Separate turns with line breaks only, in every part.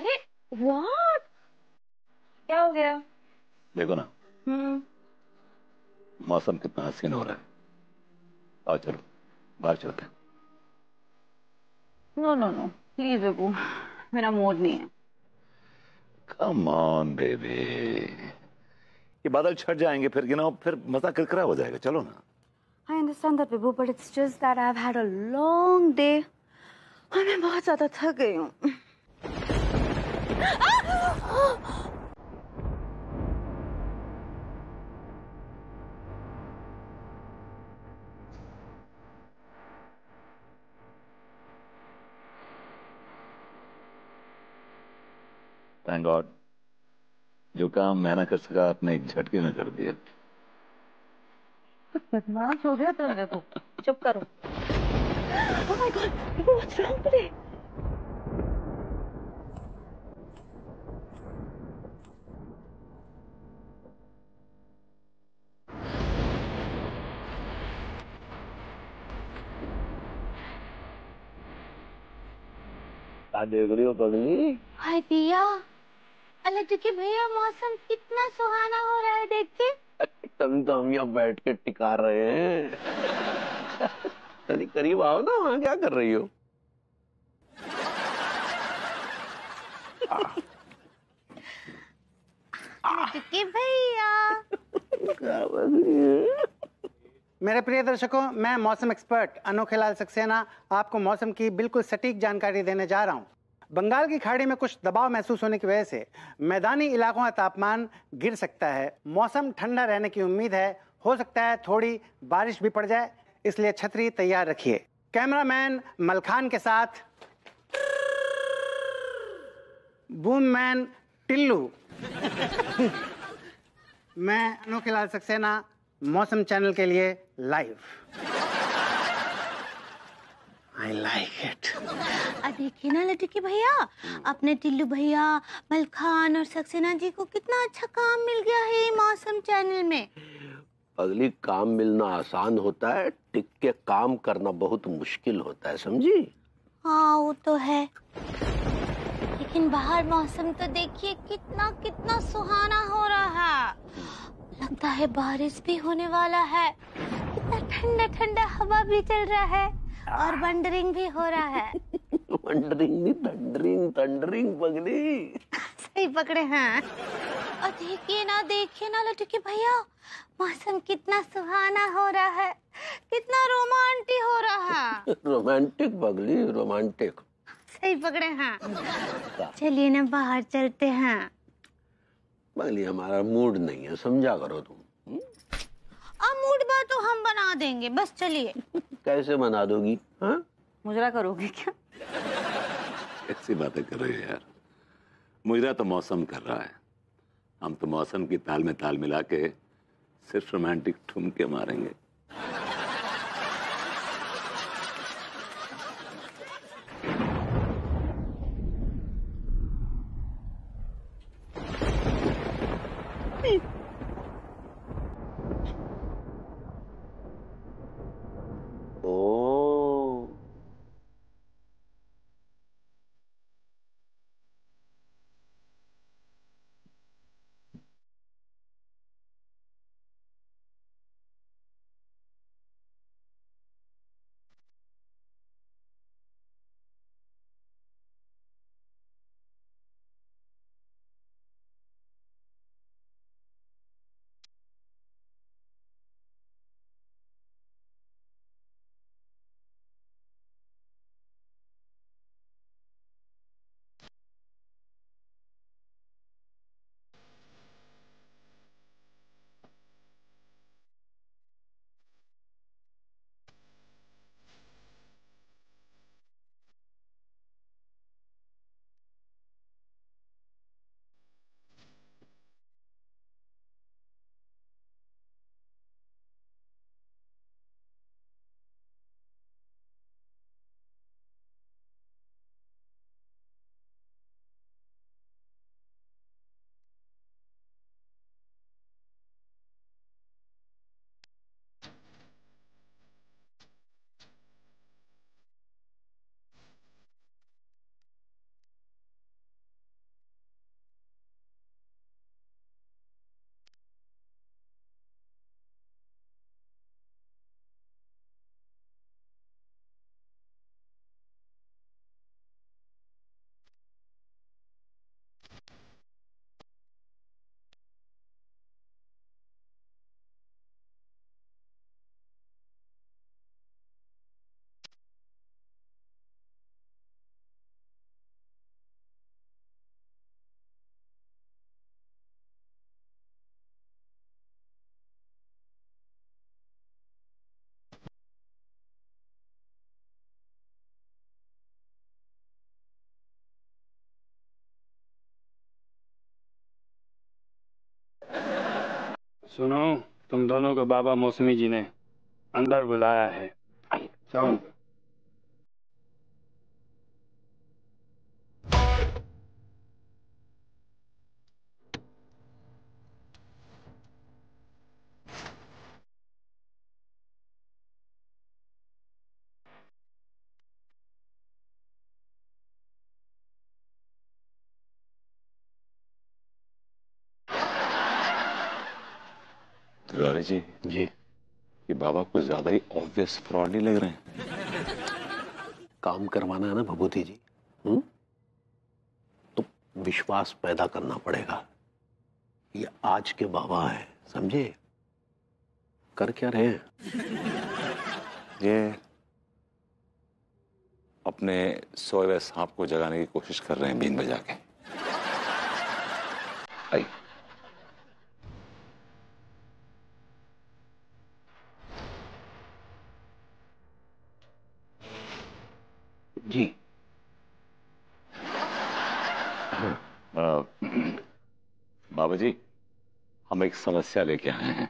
अरे व्हाट, क्या हो गया?
देखो ना,
हम्म।
मौसम कितना हसीन हो रहा है। आओ चलो, बाहर चलते हैं।
नो नो नो, प्लीज बेबू, मेरा मूड नहीं है।
कम ऑन बेबी, ये बादल छट जाएंगे फिर फिर मजा किरकिरा हो जाएगा। चलो ना।
I understand that Bebu, but it's just that I have had a long day और मैं बहुत ज्यादा थक गई हूँ।
थैंक गॉड, जो काम मैं ना कर सका अपने एक झटके में कर दिया।
बदमाश हो गया तुम, देखो। चुप करो। Oh my God, what's wrong today?
क्या देख रही हो पगली?
हाय दिया, अल्लाह देखिए भैया, मौसम कितना सुहाना हो रहा है, देख के।
तभी तो हम यहाँ बैठ के टिका रहे हैं। तनी करीब आओ ना, वहाँ क्या कर रही हो?
अल्लाह देखिए भैया।
क्या बन रही है?
मेरे प्रिय दर्शकों, मैं मौसम एक्सपर्ट अनोखे लाल सक्सेना आपको मौसम की बिल्कुल सटीक जानकारी देने जा रहा हूं। बंगाल की खाड़ी में कुछ दबाव महसूस होने की वजह से मैदानी इलाकों का तापमान गिर सकता है। मौसम ठंडा रहने की उम्मीद है। हो सकता है थोड़ी बारिश भी पड़ जाए, इसलिए छतरी तैयार रखिए। कैमरामैन मलखान के साथ बूममैन टिल्लू। मैं अनोखे लाल सक्सेना, मौसम चैनल के लिए लाइव। I like it.
देखिए ना लटकी भैया, अपने टिल्लू भैया, मलखान और सक्सेना जी को कितना अच्छा काम मिल गया है ये मौसम चैनल में।
अगली काम मिलना आसान होता है, टिक के काम करना बहुत मुश्किल होता है, समझी?
हाँ वो तो है, लेकिन बाहर मौसम तो देखिए कितना कितना सुहाना हो रहा है। लगता है बारिश भी होने वाला है। कितना ठंडा ठंडा हवा भी चल रहा है और वंडरिंग भी हो रहा है।
वंडरिंग नहीं, थंडरिंग थंडरिंग पगली।
सही पकड़े हैं। और देखिए ना लटकी भैया, मौसम कितना सुहाना हो रहा है, कितना रोमांटिक हो रहा है।
रोमांटिक पगली, रोमांटिक।
सही पकड़े हैं। चलिए ना बाहर चलते हैं।
पगली हमारा मूड नहीं है, समझा करो तुम।
अब मूड बा तो हम बना देंगे, बस चलिए।
कैसे बना दोगी? हाँ,
मुजरा करोगे क्या?
ऐसी बातें कर रहे हो यार। मुजरा तो मौसम कर रहा है, हम तो मौसम की ताल में ताल मिला के सिर्फ रोमांटिक ठुमके मारेंगे।
ओ
सुनो, तुम दोनों को बाबा मौसमी जी ने अंदर बुलाया है। चलो।
तिवारी जी, ये बाबा कुछ ज्यादा ही ऑब्वियस फ्रॉड नहीं लग रहे हैं?
काम करवाना है ना भभूति जी, तो विश्वास पैदा करना पड़ेगा। ये आज के बाबा है, समझे? कर क्या रहे हैं?
ये अपने सोए हुए सांप को जगाने की कोशिश कर रहे हैं बीन बजा के। आई।
जी।
बाबा जी, हम एक समस्या लेके आए हैं।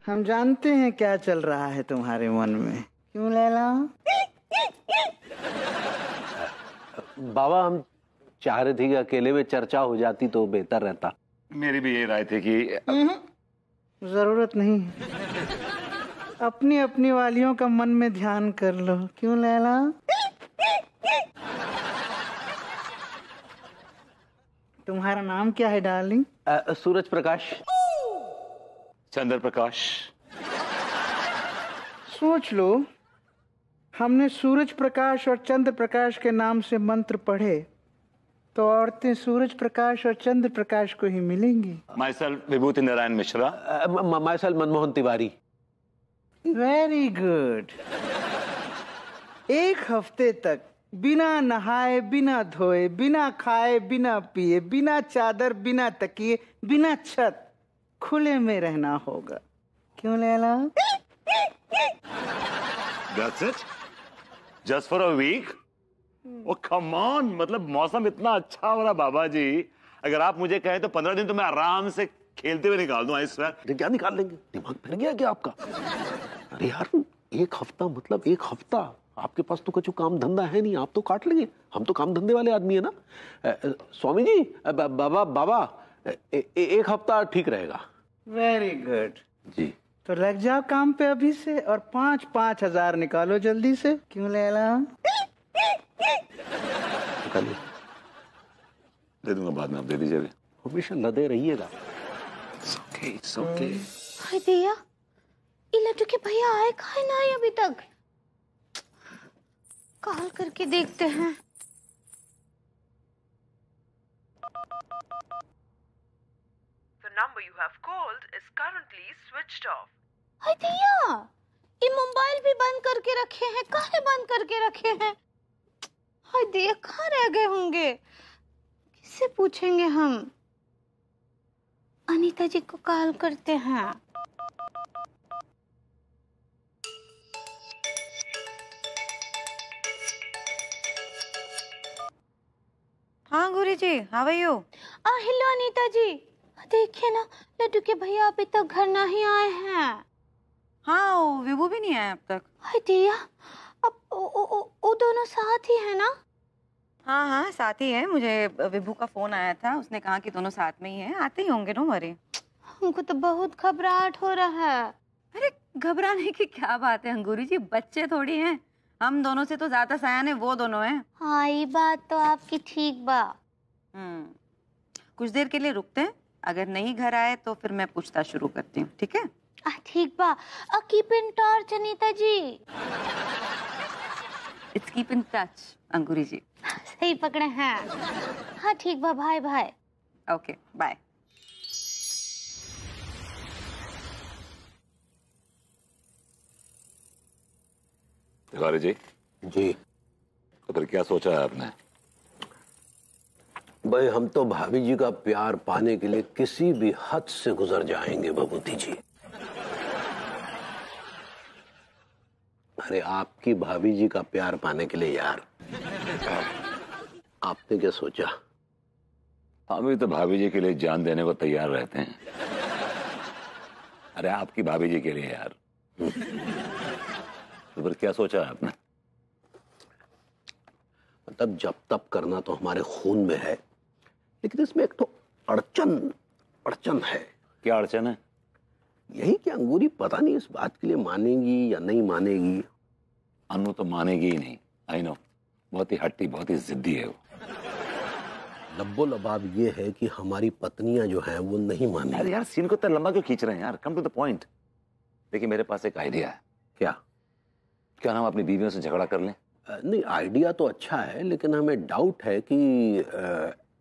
हम जानते हैं क्या चल रहा है तुम्हारे मन में, क्यों लैला?
बाबा, हम चाह रहे थे कि अकेले में चर्चा हो जाती तो बेहतर रहता।
मेरी भी ये राय थी कि
जरूरत नहीं है, अपनी अपनी वालियों का मन में ध्यान कर लो, क्यों लैला? तुम्हारा नाम क्या है डार्लिंग?
सूरज प्रकाश।
चंद्र प्रकाश।
सोच लो, हमने सूरज प्रकाश और चंद्र प्रकाश के नाम से मंत्र पढ़े तो औरतें सूरज प्रकाश और चंद्र प्रकाश को ही मिलेंगी।
My self Vibhuti Narayan Mishra.
My self Manmohan Tiwari.
Very good. एक हफ्ते तक बिना नहाए, बिना धोए, बिना खाए, बिना पिए, बिना चादर, बिना तकिए, बिना छत, खुले में रहना होगा, क्यों Laila?
That's it? Just for a week? Oh, come on! मतलब मौसम इतना अच्छा हो रहा बाबा जी, अगर आप मुझे कहें तो 15 दिन तो मैं आराम से खेलते हुए निकाल दूं। इस बार
क्या निकाल लेंगे? दिमाग फिर गया क्या आपका? अरे यार, एक हफ्ता मतलब एक हफ्ता। आपके पास तो कुछ काम धंधा है नहीं, आप तो काट लेंगे। हम तो काम धंधे वाले आदमी है ना। स्वामी जी, बाबा, एक हफ्ता ठीक रहेगा।
वेरी गुड
जी।
तो लग जाओ काम पे अभी से और 5-5 हजार निकालो जल्दी से, क्यों लैला?
निकालिए।
दे दूंगा बाद में, आप दे दीजिएगा।
हमेशा लदे रहिएगा।
हाय दिया, ये लड्डू के भैया आए कहाँ ना आए अभी तक? कॉल करके देखते हैं।
The number you have called is currently switched off.
हाय दिया, ये मोबाइल भी बंद करके रखे हैं, काहे बंद करके रखे हैं? हाय दिया, कहाँ रह गए होंगे? किससे पूछेंगे हम? अनीता जी को कॉल करते हैं।
हाँ Guru ji, how are you?
Hello Anita ji, देखिए ना, लड्डू के भैया अभी तक घर नहीं आए हैं।
हाँ, विभू भी नहीं आया अब तक।
हाय दिया, अब वो दोनों साथ ही है ना?
हाँ, साथ ही है। मुझे विभू का फोन आया था, उसने कहा कि दोनों साथ में ही हैं, आते ही होंगे। No worry.
हमको तो बहुत घबराहट हो रहा है।
अरे घबराने की क्या बात है अंगूरी जी, बच्चे थोड़ी हैं। हम दोनों से तो ज्यादा सयान है वो दोनों हैं।
हाँ, ये बात तो आपकी ठीक बा।
कुछ देर के लिए रुकते हैं, अगर नहीं घर आए तो फिर मैं पूछताछ शुरू करती हूँ, ठीक है?
ठीक बा। Keep in touch Anita ji.
It's keep in touch Angoori ji.
सही पकड़े हैं। हाँ ठीक बा, bye bye.
Okay bye.
Tiwari ji.
जी।
तो फिर क्या सोचा है आपने?
भाई, हम तो भाभी जी का प्यार पाने के लिए किसी भी हद से गुजर जाएंगे भभूति जी। अरे आपकी भाभी जी का प्यार पाने के लिए यार, आपने क्या सोचा?
हम भी तो भाभी जी के लिए जान देने को तैयार रहते हैं। अरे आपकी भाभी जी के लिए यार। तो फिर क्या सोचा है आपने?
मतलब जब तब करना तो हमारे खून में है, लेकिन इसमें एक तो अड़चन है।
क्या अड़चन है?
यही कि अंगूरी पता नहीं इस बात के लिए मानेगी या नहीं मानेगी।
अनु तो मानेगी ही नहीं, आई नो। बहुत ही हट्टी, बहुत ही जिद्दी है वो।
लब्बो लबाब ये है कि हमारी पत्नियां जो हैं वो नहीं
अरे
मानेगी।
यार सीन को इतना लंबा क्यों खींच रहे हैं यार? Come to the point. देखिए मेरे पास एक आइडिया है। क्या हम अपनी बीवियों से झगड़ा कर लें?
नहीं, आइडिया तो अच्छा है, लेकिन हमें डाउट है कि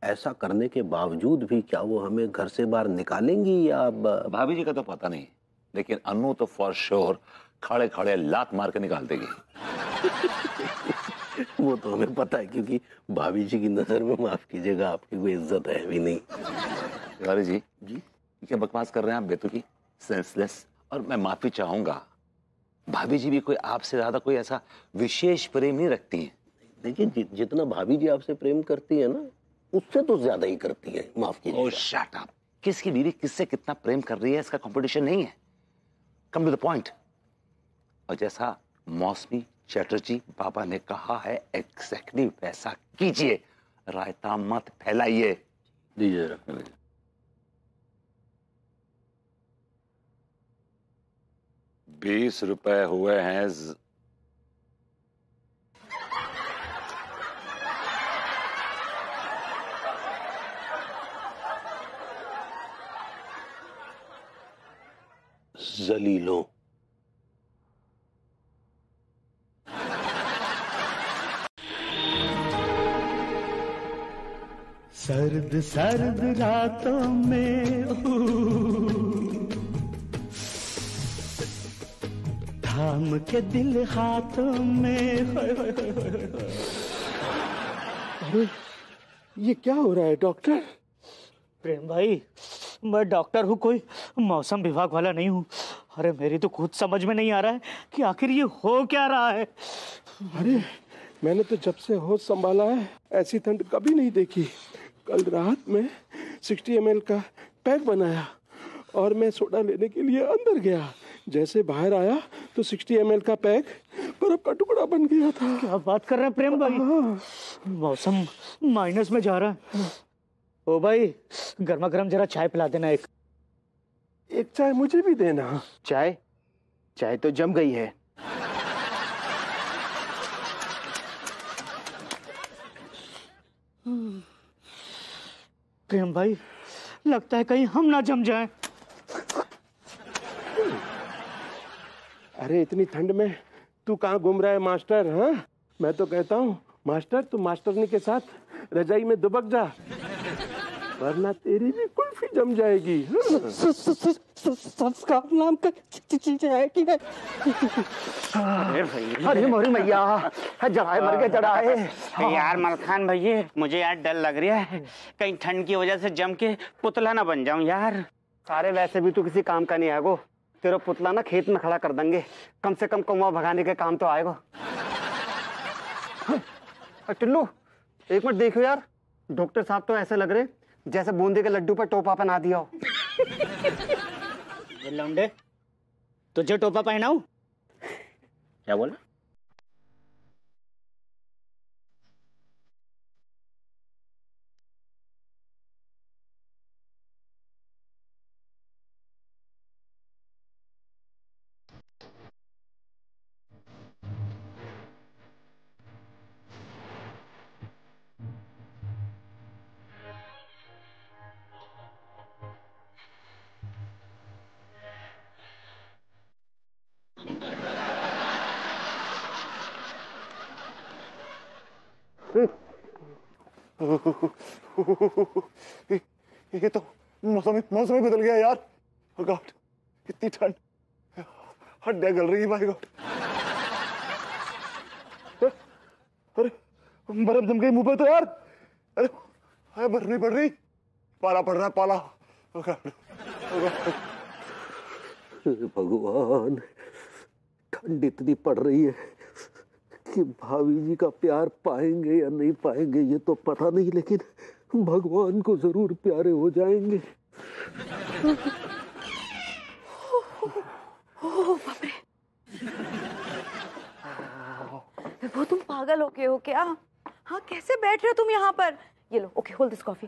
ऐसा करने के बावजूद भी क्या वो हमें घर से बाहर निकालेंगी या
भाभी जी का तो पता नहीं, लेकिन अनु तो फॉर श्योर खड़े खड़े लात मार के निकाल देगी।
वो तो हमें पता है, क्योंकि भाभी जी की नजर में, माफ कीजिएगा, आपकी कोई इज्जत है भी नहीं।
तिवारी जी क्या बकवास कर रहे हैं आप बेतुकी, सेंसलेस। और मैं माफी चाहूंगा, भाभी जी भी कोई आपसे ज्यादा कोई ऐसा विशेष प्रेम नहीं रखती हैं।
देखिए जितना भाभी जी आपसे प्रेम करती है ना, उससे तो ज्यादा ही करती है, माफ कीजिए।
ओह शट अप। किसकी बीवी किससे कितना प्रेम कर रही है इसका कंपटीशन नहीं है। Come to the point. और जैसा मौसमी चटर्जी बाबा ने कहा है एग्जैक्टली वैसा कीजिए, रायता मत फैलाइए।
दीजिए।
20 रुपए हुए हैं।
जलीलों।
सर्द सर्द रातों में थाम के दिल हाथों में।
अरे ये क्या हो रहा है डॉक्टर?
प्रेम भाई, मैं डॉक्टर हूँ, कोई मौसम विभाग वाला नहीं हूँ। अरे मेरी तो खुद समझ में नहीं आ रहा है कि आखिर ये हो क्या रहा है।
अरे मैंने तो जब से होश संभाला है ऐसी ठंड कभी नहीं देखी। कल रात में 60 ml का पैक बनाया और मैं सोडा लेने के लिए अंदर गया। जैसे बाहर आया तो 60 ml का पैक बर्फ का टुकड़ा बन गया था।
क्या बात कर रहे हैं प्रेम भाई? मौसम माइनस में जा रहा है। ओ भाई, गर्मा गर्म जरा चाय पिला देना। एक
चाय मुझे भी देना।
चाय तो जम गई है।
प्रेम भाई, लगता है कहीं हम ना जम जाएं।
अरे इतनी ठंड में तू कहाँ घूम रहा है मास्टर? हाँ, मैं तो कहता हूँ मास्टर तू मास्टरनी के साथ रजाई में दुबक जा, वरना तेरी भी कुल्फी जम जाएगी।
संस्कार नाम का चीज है कि नहीं? अरे मोरी मैया, जड़ाए मर गए जड़ाए।
यार मलखान भैया, मुझे यार डर लग रहा है कहीं ठंड की वजह से जम के पुतला ना बन जाऊं यार।
सारे वैसे भी तू किसी काम का नहीं आएगो। तेरा पुतला ना खेत में खड़ा कर देंगे, कम से कम कौवा भगाने के काम तो आएगा। टिल्लू एक मिनट देखो यार, डॉक्टर साहब तो ऐसे लग रहे जैसे बूंदे के लड्डू पर टोपा पहना दिया हो।
लौंडे, तुझे टोपा पहनाऊं?
क्या बोला?
ये तो मौसम ही बदल गया यार। oh God, इतनी ठंड, हड्डियां गल रही है। भाई गॉड, अरे बर्फ जम गई मुंह पे तो यार। अरे बर्फ नहीं पड़ रही, पाला पड़ रहा है, पाला। oh God, oh God.
भगवान, ठंड इतनी पड़ रही है कि भाभी जी का प्यार पाएंगे या नहीं पाएंगे ये तो पता नहीं, लेकिन भगवान को जरूर प्यारे हो जाएंगे।
विभू तुम पागल हो गए हो क्या? हाँ कैसे बैठ रहे हो तुम यहाँ पर? ये लो, okay, hold this coffee,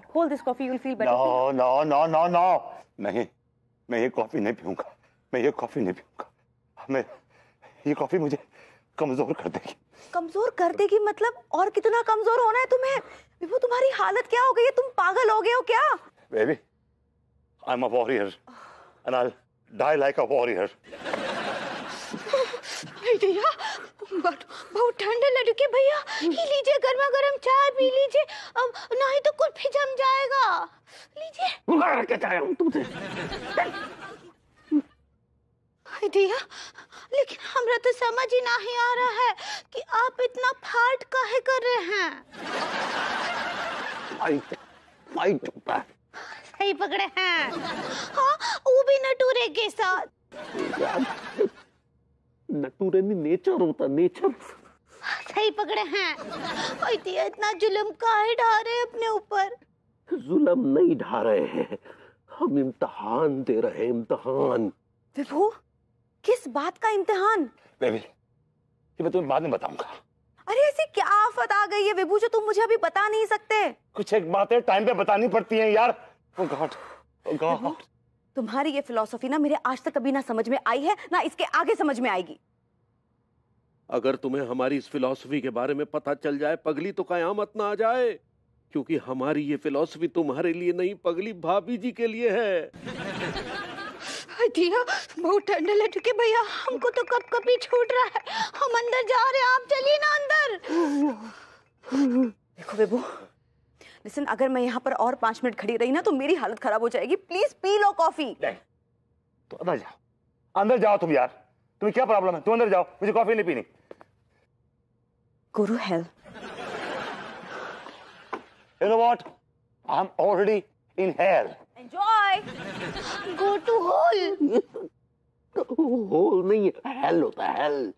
you will feel better.
No no no no no, नहीं, मैं ये कॉफी नहीं पीऊंगा, मैं ये कॉफी नहीं पीऊंगा। मैं ये कॉफी मुझे कमजोर कर देगी।
कमजोर कर देगी मतलब? और कितना कमजोर होना है तुम्हें? विभू तुम्हारी हालत क्या हो गई है? तुम पागल हो गए हो क्या?
Baby, I am a warrior and I will die like a warrior.
भैया बहुत ठंडा लड़के भैया, पी लीजिए, गर्मा गर्म चाय पी लीजिए, अब नहीं तो कुल्फी जम जाएगा। लीजिए।
क्या चाह रहा हूँ तुमसे?
भैया लेकिन हमरा तो समझ ही नहीं आ रहा है कि आप इतना फाट काहे कर रहे हैं।
फाइट होता है।
सही पकड़े हैं। हाँ, वो भी नटूरे के साथ।
नटूरे नहीं, नेचर होता, नेचर।
सही पकड़े हैं। भैया इतना जुल्म काहे ढा रहे हैं अपने ऊपर?
जुल्म नहीं ढा रहे हैं, हम इम्तिहान दे रहे हैं, इम्तिहान।
विभू किस बात का इम्तिहान?
बेबी, ये मैं तुम्हें बाद में बताऊंगा।
अरे ऐसी क्या आफत आ गई है विभू जो तुम मुझे अभी बता नहीं सकते?
कुछ एक बातें टाइम पे बतानी पड़ती हैं यार। ओह गॉड, ओह गॉड।
तुम्हारी ये फिलॉसफी ना मेरे आज तक कभी ना समझ में आई है, ना इसके आगे समझ में आएगी।
अगर तुम्हें हमारी इस फिलॉसफी के बारे में पता चल जाए पगली, तो कयामत ना आ जाए, क्योंकि हमारी ये फिलॉसफी तुम्हारे लिए नहीं पगली, भाभी जी के लिए है।
भैया बहुत ठंडा लटके भैया, हमको तो कब कभी छूट रहा है, हम अंदर जा रहे हैं, आप चलिए ना अंदर।
देखो विभू, लिसन, अगर मैं यहाँ पर और 5 मिनट खड़ी रही ना तो मेरी हालत खराब हो जाएगी। Please P low coffee.
नहीं, तो अंदर जाओ, अंदर जाओ तुम यार, तुम्हें क्या प्रॉब्लम है? तुम अंदर जाओ, मुझे कॉफी नहीं पीनी।
गुरु help.
You know what? I'm already in hell.
Enjoy.
Go to hole.
Hole नहीं, हेल होता है, हेल।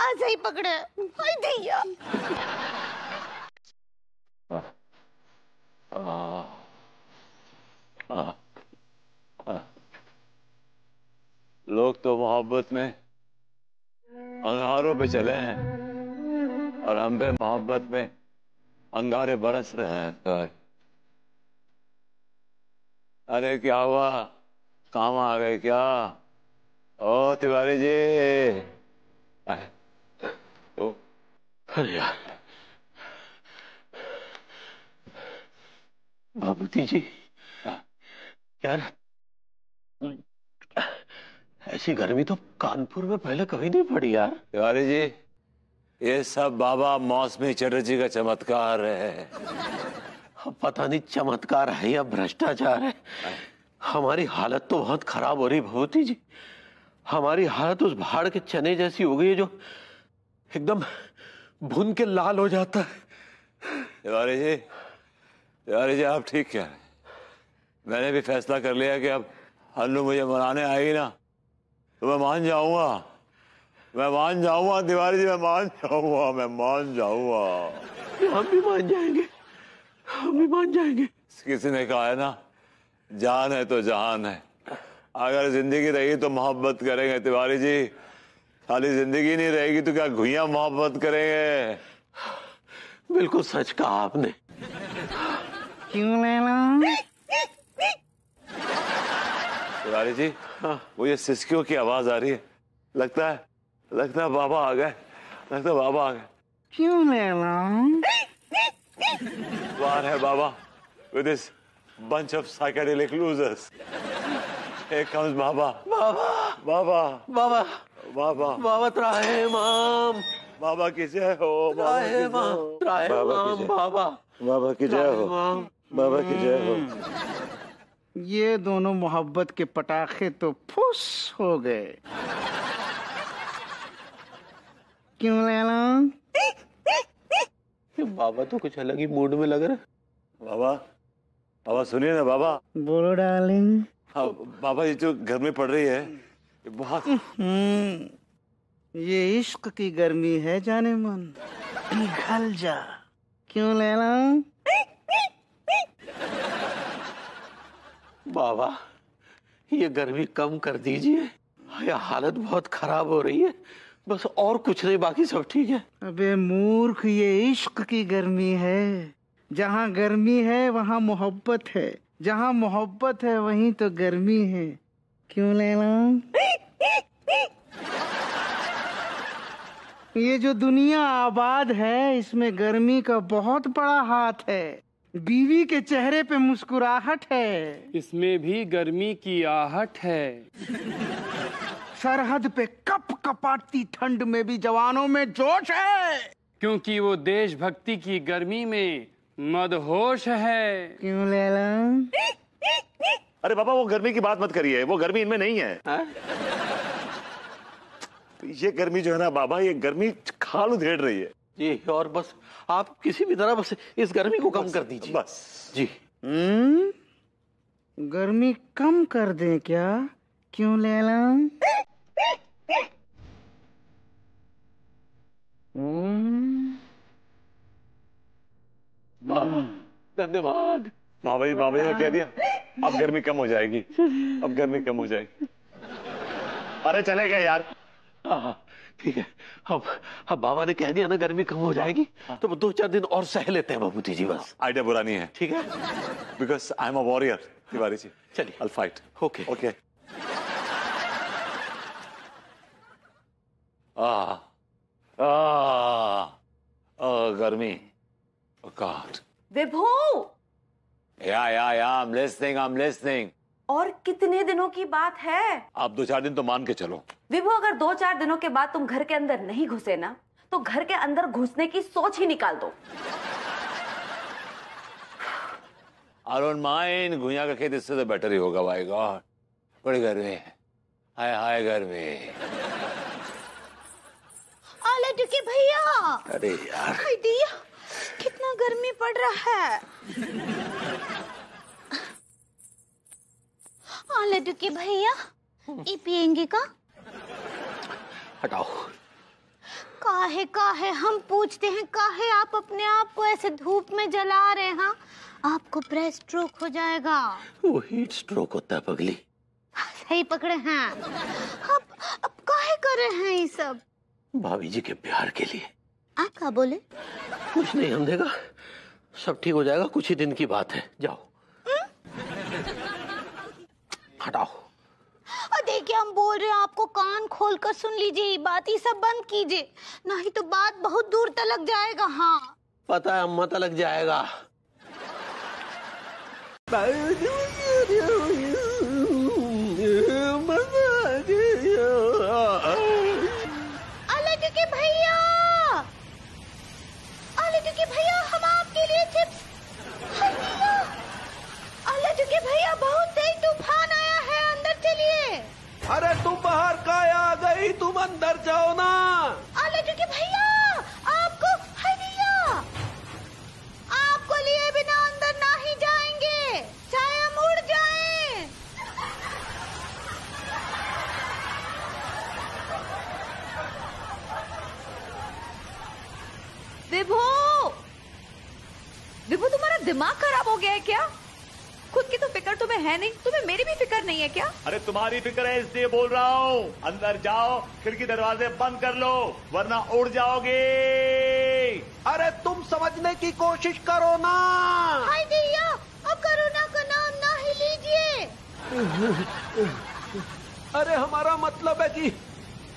ऐसे ही पकड़े भैया।
लोग तो मोहब्बत में अंगारों पे चले हैं और हम पे मोहब्बत में अंगारे बरस रहे हैं। अरे क्या हुआ, काम आ गए क्या? ओ तिवारी जी। ओ
अरे यार, बाबूजी जी, यार ऐसी गर्मी तो कानपुर में पहले कभी नहीं पड़ी यार।
तिवारी जी, ये सब बाबा मौसमी चटर्जी का चमत्कार है।
पता नहीं चमत्कार है या भ्रष्टाचार है, हमारी हालत तो बहुत खराब हो रही भगवती जी। हमारी हालत उस भाड़ के चने जैसी हो गई है जो एकदम भुन के लाल हो जाता है।
तिवारी जी आप ठीक कह रहे हैं। मैंने भी फैसला कर लिया कि अब अन्नू मुझे मनाने आएगी ना तो मैं मान जाऊंगा, मैं मान जाऊंगा तिवारी जी, मैं मान जाऊंगा, मैं मान जाऊंगा।
हम भी मान जाएंगे, हम भी मान जाएंगे।
किसी ने कहा है ना, जान है तो जहान है। अगर जिंदगी रही तो मोहब्बत करेंगे तिवारी जी, खाली जिंदगी नहीं रहेगी तो क्या घुइयां मोहब्बत करेंगे।
बिल्कुल सच कहा आपने।
क्यों लेना?
तिवारी जी, वो ये सिसकियों की आवाज आ रही है, लगता है बाबा आ गए, लगता है बाबा आ गए।
क्यों लेना?
बाहर है बाबा with this bunch of psychedelic losers. Here comes बाबा।
बाबा
बाबा
बाबा
बाबा
बाबा त्राहिमाम,
बाबा की जय हो, बाबा की जय हो,
त्राहिमाम बाबा,
बाबा की जय हो, बाबा की जय हो।
ये दोनों मोहब्बत के पटाखे तो फुस हो गए। क्यों लेना?
बाबा तो कुछ अलग ही मूड में लग रहा है।
बाबा सुनिए ना बाबा।
बोलो डार्लिंग।
हाँ बाबा, ये जो गर्मी पड़ रही है ये बहुत।
ये इश्क की गर्मी है जाने मन, पिघल जा। क्यों लेना?
बाबा ये गर्मी कम कर दीजिए, ये हालत बहुत खराब हो रही है, बस और कुछ नहीं, बाकी सब ठीक है।
अबे मूर्ख, ये इश्क की गर्मी है। जहाँ गर्मी है वहाँ मोहब्बत है, जहाँ मोहब्बत है वहीं तो गर्मी है। क्यों लैला? ये जो दुनिया आबाद है इसमें गर्मी का बहुत बड़ा हाथ है। बीवी के चेहरे पे मुस्कुराहट है,
इसमें भी गर्मी की आहट है।
सरहद पे कप कपाती ठंड में भी जवानों में जोश है,
क्योंकि वो देशभक्ति की गर्मी में मदहोश है।
क्यों लैला?
अरे बाबा वो गर्मी की बात मत करिए, वो गर्मी इनमें नहीं है। ये गर्मी जो है ना बाबा, ये गर्मी खाल उधेड़ रही है
जी। और बस आप किसी भी तरह बस इस गर्मी को कम कर दीजिए
बस
जी।
गर्मी कम कर दें क्या? क्यों लैला?
धन्यवाद।
बाबा जी ने कह दिया अब गर्मी कम हो जाएगी, अब गर्मी कम हो जाएगी। अरे चले गए यार।
ठीक है, अब बाबा ने कह दिया ना गर्मी कम हो जाएगी, तो 2-4 दिन और सह लेते हैं बाबूजी जी। बस
आइडिया बुरा नहीं है,
ठीक है,
because I am a warrior Tiwari ji.
चलिए
I'll fight.
Okay
okay. गर्मी। Oh God.
Vibhu,
Yeah, I'm listening.
और कितने दिनों की बात है?
आप 2-4 दिन तो मान के चलो।
विभू, अगर 2-4 दिनों के बाद तुम घर के अंदर नहीं घुसे ना, तो घर के अंदर घुसने की सोच ही निकाल दो।
I don't mind, घुइयां का खेत इससे तो बेटर ही होगा। भाई गॉड, बड़ी गर्मी है। हाय गर्मी।
आले टुकी भैया।
अरे यार,
हाय दिया, कितना गर्मी पड़ रहा है। आले टुकी भैया, ये पियेंगे का?
हटाओ।
काहे हम पूछते हैं, काहे आप अपने आप को ऐसे धूप में जला रहे हैं? आपको ब्रेस्ट स्ट्रोक हो जाएगा।
वो हीट स्ट्रोक होता है पगली।
सही पकड़े हैं। अब काहे कर रहे हैं ये सब?
भाभी जी के प्यार के लिए।
आप क्या बोले?
कुछ नहीं, हम देगा सब ठीक हो जाएगा, कुछ ही दिन की बात है। जाओ। हटाओ।
और देखिए हम बोल रहे हैं, आपको कान खोल कर सुन लीजिए, बात ही सब बंद कीजिए, नहीं तो बात बहुत दूर तक जाएगा। हाँ
पता है, अम्मा तक जाएगा।
भैया हम आपके लिए चिप्स। भैया बहुत तेज तूफान आया है, अंदर चलिए।
अरे तुम बाहर का आ गई, तुम अंदर जाओ ना।
भैया आपको आपको लिए बिना अंदर ना ही जाएंगे, चाहे हम उड़ जाएं।
विभू, तुम्हारा दिमाग खराब हो गया है क्या? खुद की तो फिक्र तुम्हें है नहीं, तुम्हें मेरी भी फिक्र नहीं है क्या?
अरे तुम्हारी फिक्र है इसलिए बोल रहा हूँ। अंदर जाओ, खिड़की दरवाजे बंद कर लो, वरना उड़ जाओगे।
अरे तुम समझने की कोशिश करो ना।
हाय दिया, अब कोरोना का नाम ना ही लीजिए।
अरे हमारा मतलब है कि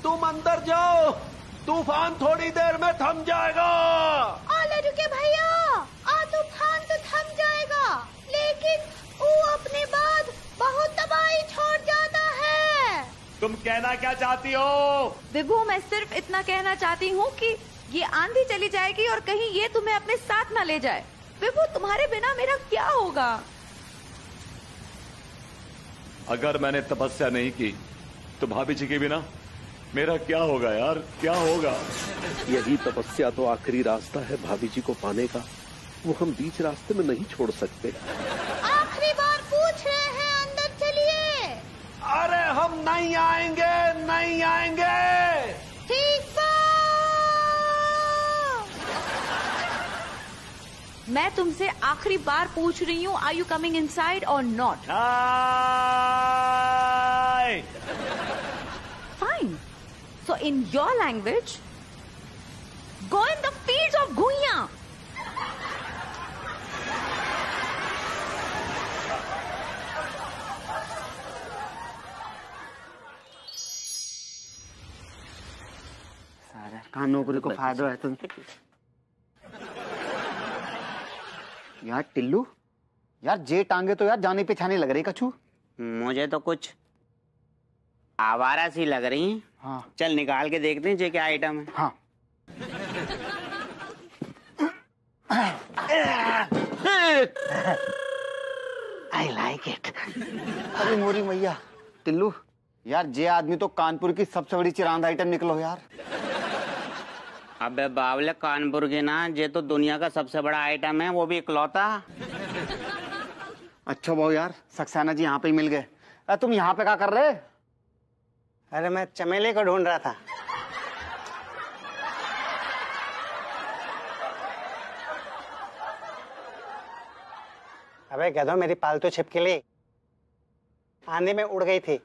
तुम अंदर जाओ, तूफान थोड़ी देर में थम जाएगा।
भैया, तूफान तो थम जाएगा, लेकिन वो अपने बाद बहुत तबाही छोड़ जाता है।
तुम कहना क्या चाहती हो?
विभू, मैं सिर्फ इतना कहना चाहती हूँ कि ये आंधी चली जाएगी और कहीं ये तुम्हें अपने साथ न ले जाए। विभू, तुम्हारे बिना मेरा क्या होगा?
अगर मैंने तपस्या नहीं की तो भाभी जी के बिना मेरा क्या होगा यार, क्या होगा?
यही तपस्या तो आखिरी रास्ता है भाभी जी को पाने का, वो हम बीच रास्ते में नहीं छोड़ सकते।
आखिरी बार पूछ रहे हैं, अंदर चलिए।
अरे हम नहीं आएंगे, नहीं आएंगे।
ठीक बा।
मैं तुमसे आखिरी बार पूछ रही हूँ, आर यू कमिंग इनसाइड और not?
Hi.
Fine, So in your language, go in the fields of Guiya.
कहाँ नौकरी को फायदा है तुम। यार टिल्लू, यार जे टांगे तो यार जाने पहचाने लग रही कछू।
मुझे तो कुछ आवारा सी लग रही हैं।
हाँ
चल निकाल के देखते हैं जे क्या आइटम है।
हाँ आई लाइक इट। अरे मोरी मैया टिल्लू, यार जे आदमी तो कानपुर की सबसे बड़ी चिरांद आइटम निकलो यार।
अबे बावले, कानपुर के ना, ये तो दुनिया का सबसे बड़ा आइटम है, वो भी इकलौता।
अच्छा भाऊ यार, सक्सेना जी यहाँ पे ही मिल गए। तुम यहाँ पे क्या कर रहे? अरे मैं चमेली को ढूंढ रहा था। अबे गधो, मेरी पालतू छिपकली आंधी में उड़ गई थी।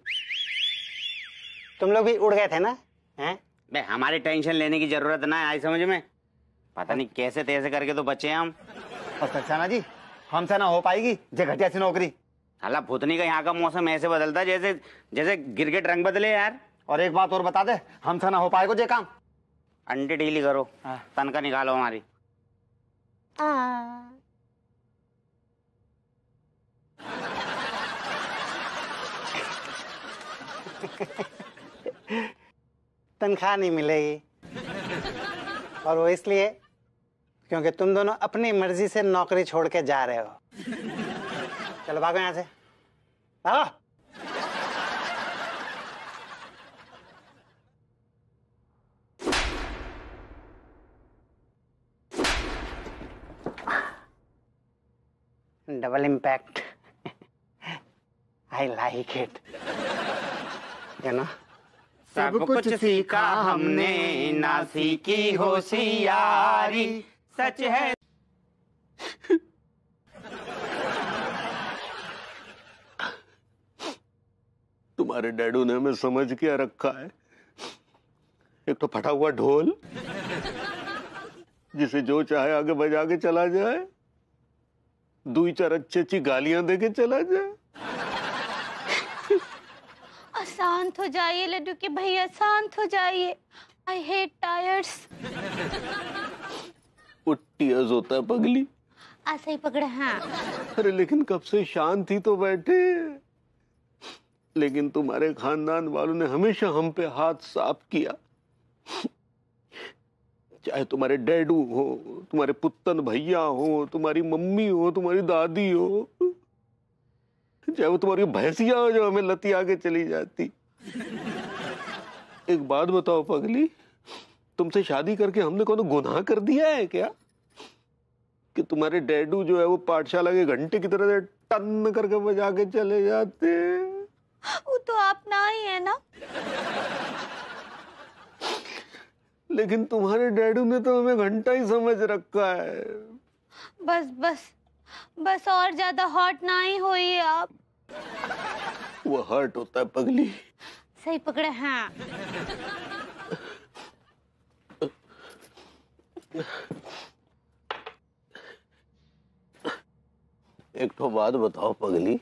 तुम लोग भी उड़ गए थे ना? हैं?
बे हमारी टेंशन लेने की जरूरत ना आई समझ में। पता नहीं कैसे तैसे करके तो बचे हम।
और सक्सेना जी, हमसे ना हो पाएगी जे घटिया सी नौकरी।
अल्लाह भूतनी का यहाँ का मौसम ऐसे बदलता जैसे जैसे गिरगिट रंग बदले यार।
और एक बात और बता दे, हमसे ना हो पाएगा जे काम।
अंडे ढीली करो, तनख्वाह निकालो हमारी।
तनख्वाह नहीं मिलेगी, और वो इसलिए क्योंकि तुम दोनों अपनी मर्जी से नौकरी छोड़ के जा रहे हो। चलो भागो यहाँ से, भागो। Double impact, I like it. You know,
सब कुछ सीखा हमने, ना सीखी होशियारी, सच है।
तुम्हारे डैडू ने हमें समझ क्या रखा है? एक तो फटा हुआ ढोल जिसे जो चाहे आगे बजा के चला जाए, दुई चार अच्छी अच्छी गालियां दे के चला जाए।
शांत हो जाइए लड्डू के भैया, शांत हो जाइए। I hate tyres.
वो टीयर्स होता है पगली।
ऐसे ही पकड़े हैं।
अरे लेकिन कब से शांत ही तो बैठे। लेकिन तुम्हारे खानदान वालों ने हमेशा हम पे हाथ साफ किया। चाहे तुम्हारे डैडू हो, तुम्हारे पुत्तन भैया हो, तुम्हारी मम्मी हो, तुम्हारी दादी हो, चाहे वो तुम्हारी भैंसिया हो जो हमें लतिया के चली जाती। एक बात बताओ पगली, तुमसे शादी करके हमने कौन गुनाह कर दिया है क्या कि तुम्हारे डैडू जो है वो पाठशाला के घंटे की तरह से टन करके बजा के चले जाते?
वो तो आप ना ही है ना।
लेकिन तुम्हारे डैडू ने तो हमें घंटा ही समझ रखा है।
बस बस बस, और ज्यादा हॉट ना ही होइए आप।
वो हर्ट होता है पगली।
सही पकड़े हैं।
एक तो बात बताओ पगली,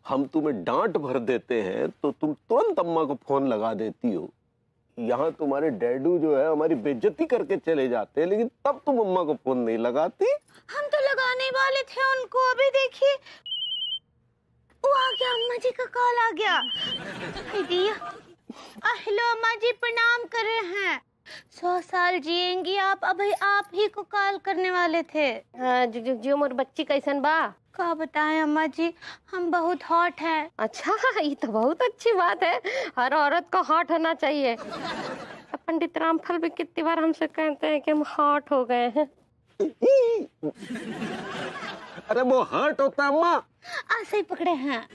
हम तुम्हें डांट भर देते हैं तो तुम तुरंत अम्मा को फोन लगा देती हो। यहाँ तुम्हारे डैडू जो है हमारी बेइज्जती करके चले जाते हैं, लेकिन तब तुम अम्मा को फोन नहीं लगाती।
हम तो लगाने वाले थे उनको, अभी देखिए वो आ गया, अम्मा जी का कॉल आ गया। हेलो अम्मा जी, प्रणाम कर रहे हैं। 100 साल जिएंगी आप, अभी आप ही को कॉल करने वाले थे।
जो मोर बच्ची कैसन बा?
क्या बताएं अम्मा जी, हम बहुत हॉट हैं।
अच्छा, ये तो बहुत अच्छी बात है। हर औरत को हॉट होना चाहिए। पंडित रामफल भी कितनी बार हमसे कहते हैं कि हम हॉट हो गए हैं।
अरे वो हर्ट होता है अम्मा।
ऐसे ही पकड़े हैं।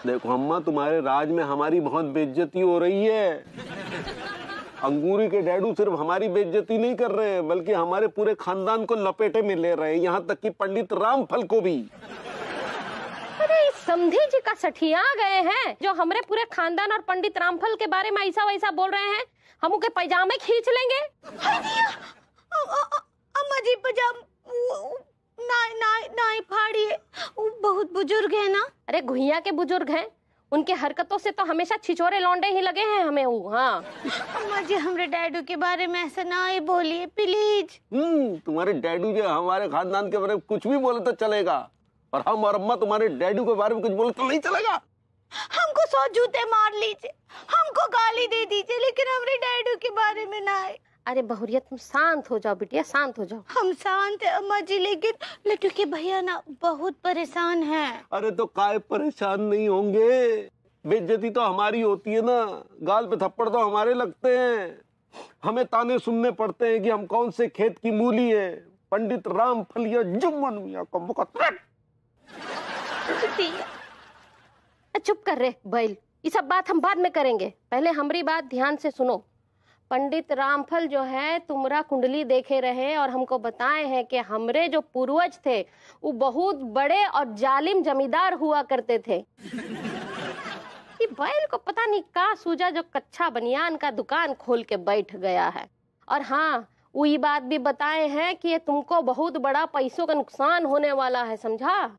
देखो अम्मा, तुम्हारे राज में हमारी बहुत बेइज्जती हो रही है। अंगूरी के डैडू सिर्फ हमारी बेइज्जती नहीं कर रहे हैं, बल्कि हमारे पूरे खानदान को लपेटे में ले रहे हैं, यहाँ तक कि पंडित रामफल को भी।
अरे समधी जी का सठिया गए हैं जो हमरे पूरे खानदान और पंडित रामफल के बारे में ऐसा वैसा बोल रहे हैं। हम उनके पैजामे खींच लेंगे।
अम्मा जी पजाम नहीं फाड़िए, वो बहुत बुजुर्ग है ना।
अरे घुइया के बुजुर्ग हैं, उनके हरकतों से तो हमेशा छिछोरे लौंडे ही लगे हैं हमें वो। हाँ
अम्मा जी हमरे डैडू के बारे में ऐसा ना ही बोलिए प्लीज।
तुम्हारे डैडू जो हमारे खानदान के बारे में कुछ भी बोले तो चलेगा, और हम और अम्मा तुम्हारे डैडू के बारे में कुछ बोले तो नहीं चलेगा।
हमको 100 जूते मार लीजिए, हमको गाली दे दीजिए, लेकिन हमरे डैडू के बारे में ना है।
अरे बहुरिया तुम शांत हो जाओ बिटिया, शांत हो जाओ।
हम शांत है अम्मा जी, लेकिन लड्डू के भैया ना बहुत परेशान हैं।
अरे तो काय परेशान नहीं होंगे, बेइज्जती तो हमारी होती है ना, गाल पे थप्पड़ तो हमारे लगते हैं, हमें ताने सुनने पड़ते हैं कि हम कौन से खेत की मूली है, पंडित रामफल या जुम्मन मियां का मुकद्दर।
चुप कर रे बैल, ये सब बात हम बाद में करेंगे, पहले हमारी बात ध्यान से सुनो। पंडित रामफल जो है तुम्हारा कुंडली देखे रहे और हमको बताए हैं कि हमरे जो पूर्वज थे वो बहुत बड़े और जालिम जमींदार हुआ करते थे। ये बैल को पता नहीं का सूझा जो कच्चा बनियान का दुकान खोल के बैठ गया है। और हाँ, वो ये बात भी बताए हैं कि ये तुमको बहुत बड़ा पैसों का नुकसान होने वाला है, समझा?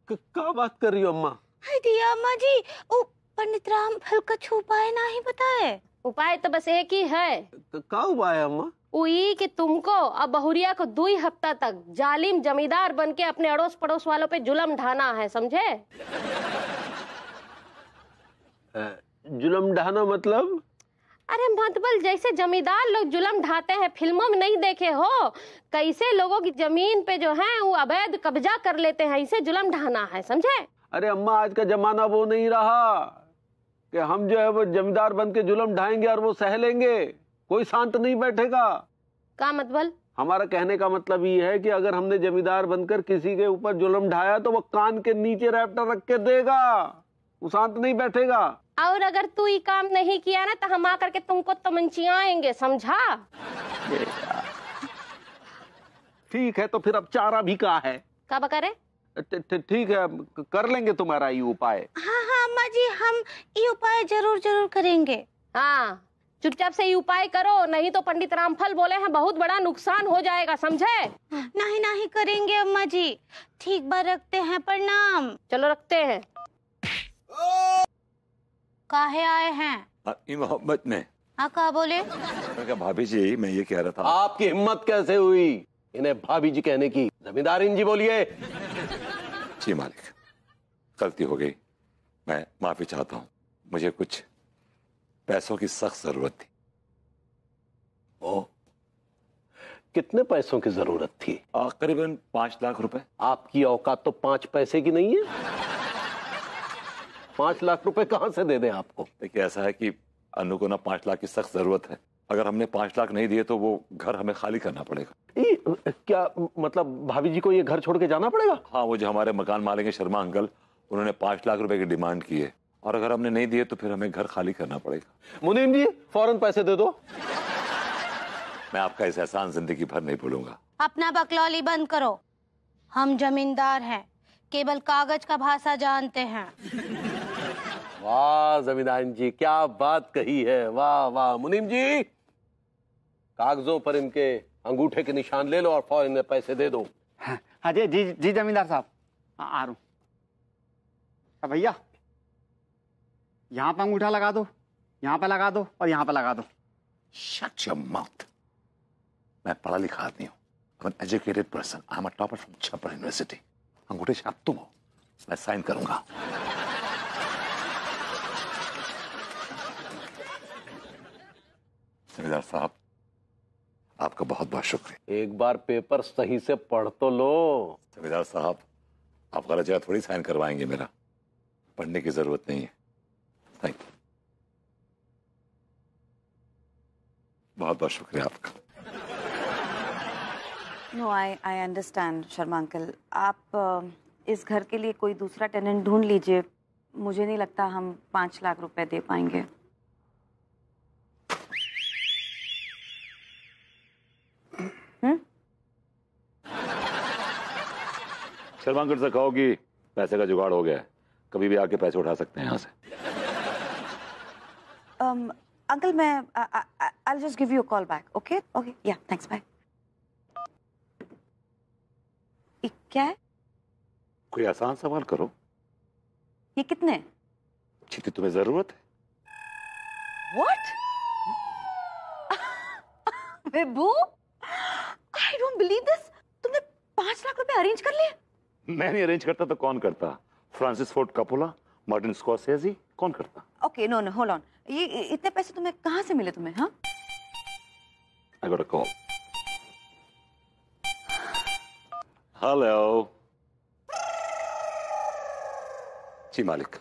क्या बात कर रही हो अम्मा?
दिया अम्मा जी, वो पंडित रामफल का उपाय ना ही बताए।
उपाय तो बस एक ही है।
क्या उपाय है अम्मा?
वही कि तुमको अब बहुरिया को 2 हफ्ता तक जालिम जमींदार बन के अपने अड़ोस पड़ोस वालों पे जुल्म ढाना है, समझे?
जुल्म ढाना मतलब?
अरे मतबल जैसे जमींदार लोग जुल्म ढाते हैं, फिल्मों में नहीं देखे हो कैसे लोगों की जमीन पे जो है वो अवैध कब्जा कर लेते हैं, इसे जुल्म ढाना है, समझे?
अरे अम्मा आज का जमाना वो नहीं रहा कि हम जो है वो जमींदार बन के जुल्म ढाएंगे और वो सह लेंगे, कोई शांत नहीं बैठेगा।
का मतलब?
हमारा कहने का मतलब ये है कि अगर हमने जमींदार बनकर किसी के ऊपर जुल्म ढाया तो वो कान के नीचे रैप्टर रख के देगा, वो शांत नहीं बैठेगा।
और अगर तू ये काम नहीं किया ना तो हम आकर के तुमको तमंचियाएंगे, समझा?
ठीक है, तो फिर अब चारा भी कहा है?
कब करे?
ठीक है, कर लेंगे तुम्हारा ये उपाय।
हाँ हाँ अम्मा जी, हम ये उपाय जरूर जरूर करेंगे।
हाँ चुपचाप से ये उपाय करो, नहीं तो पंडित रामफल बोले हैं बहुत बड़ा नुकसान हो जाएगा, समझे?
नहीं नहीं करेंगे अम्मा जी। ठीक बात, रखते हैं, प्रणाम।
चलो रखते हैं।
काहे आए हैं?
आपकी मोहब्बत में।
हाँ कहा बोले?
भाभी जी मैं ये कह रहा था।
आपकी हिम्मत कैसे हुई इन्हें भाभी जी कहने की? जमींदार जी बोलिए।
जी मालिक, गलती हो गई, मैं माफी चाहता हूँ, मुझे कुछ पैसों की सख्त जरूरत थी।
ओ, कितने पैसों की जरूरत थी?
करीबन 5 लाख रुपए।
आपकी औकात तो 5 पैसे की नहीं है। 5 लाख रुपए कहां से दे दें आपको?
देखिए ऐसा है कि अनु को ना 5 लाख की सख्त जरूरत है, अगर हमने 5 लाख नहीं दिए तो वो घर हमें खाली करना पड़ेगा।
क्या मतलब भाभी जी को ये घर छोड़ के जाना पड़ेगा?
हाँ, वो जो हमारे मकान मालिक है शर्मा अंकल, उन्होंने 5 लाख रुपए की डिमांड की है, और अगर हमने नहीं दिए तो फिर हमें घर खाली करना पड़ेगा।
मुनीम जी फौरन पैसे दे दो।
मैं आपका इस एहसान जिंदगी भर नहीं भूलूंगा।
अपना बकलौली बंद करो, हम जमींदार हैं, केवल कागज का भाषा जानते हैं।
वाह जमींदार जी, क्या बात कही है, वाह वाह। मुनीम जी कागजों पर इनके अंगूठे के निशान ले लो और फौरन इन्हें पैसे दे दो।
हाँ जी जी जी जमींदार साहब, आ रहा हूँ। भैया यहाँ पे अंगूठा लगा दो, यहाँ पे लगा दो और यहाँ पे लगा दो।
Shut your mouth। मैं पढ़ा लिखा आदमी हूँ, I'm an educated person, I'm a topper from Chapar University। अंगूठे छाप तुम हो, मैं साइन करूंगा। जमींदार साहब आपका बहुत बहुत शुक्रिया।
एक बार पेपर सही से पढ़ तो लो।
जमींदार साहब आप गलत जगह थोड़ी साइन करवाएंगे, मेरा पढ़ने की जरूरत नहीं है। थैंक यू, बहुत बहुत शुक्रिया आपका।
No I understand Sharma uncle, आप इस घर के लिए कोई दूसरा टेनेंट ढूंढ लीजिए, मुझे नहीं लगता हम 5 लाख रुपए दे पाएंगे।
शर्मा अंकल से कहो कि पैसे का जुगाड़ हो गया है, कभी भी आके पैसे उठा सकते हैं यहाँ से।
अंकल मैं I'll just give you a call back. Okay? Okay. Yeah. Thanks. Bye. क्या है?
कोई आसान सवाल करो।
ये कितने?
जितनी तुम्हें जरूरत है।
What? Vibhu, I don't believe this. तुमने 5 लाख रुपए अरेंज कर लिए?
मैं नहीं अरेंज करता तो कौन करता? Francis Ford Coppola, Martin Scorsese, कौन करता?
Okay, no, hold on. ये इतने पैसे तुम्हें कहाँ से मिले तुम्हें? हाँ?
I got a call. Hello. जी मालिक।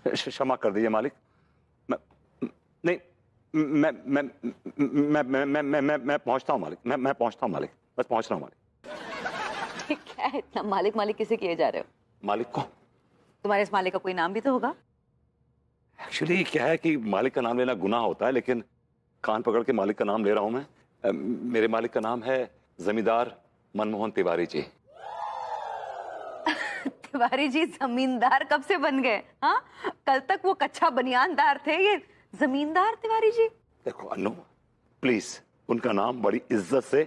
क्षमा कर दीजिए मालिक। मैं पहुंचता हूं मालिक। मैं पहुंचता हूं मालिक। बस पहुंच रहा हूं मालिक।
क्या है इतना मालिक मालिक किसे किए जा रहे हो?
मालिक को?
तुम्हारे इस मालिक का कोई नाम भी तो होगा?
एक्चुअली क्या है कि मालिक का नाम लेना गुनाह होता है, लेकिन कान पकड़ के मालिक का नाम ले रहा हूं मैं। मेरे मालिक का नाम है जमींदार मनमोहन तिवारी जी।
तिवारी जी जमींदार कब से बन गए? हाँ, कल तक वो कच्चा बनियानदार थे, ये जमींदार तिवारी जी।
देखो अनु, प्लीज उनका नाम बड़ी इज्जत से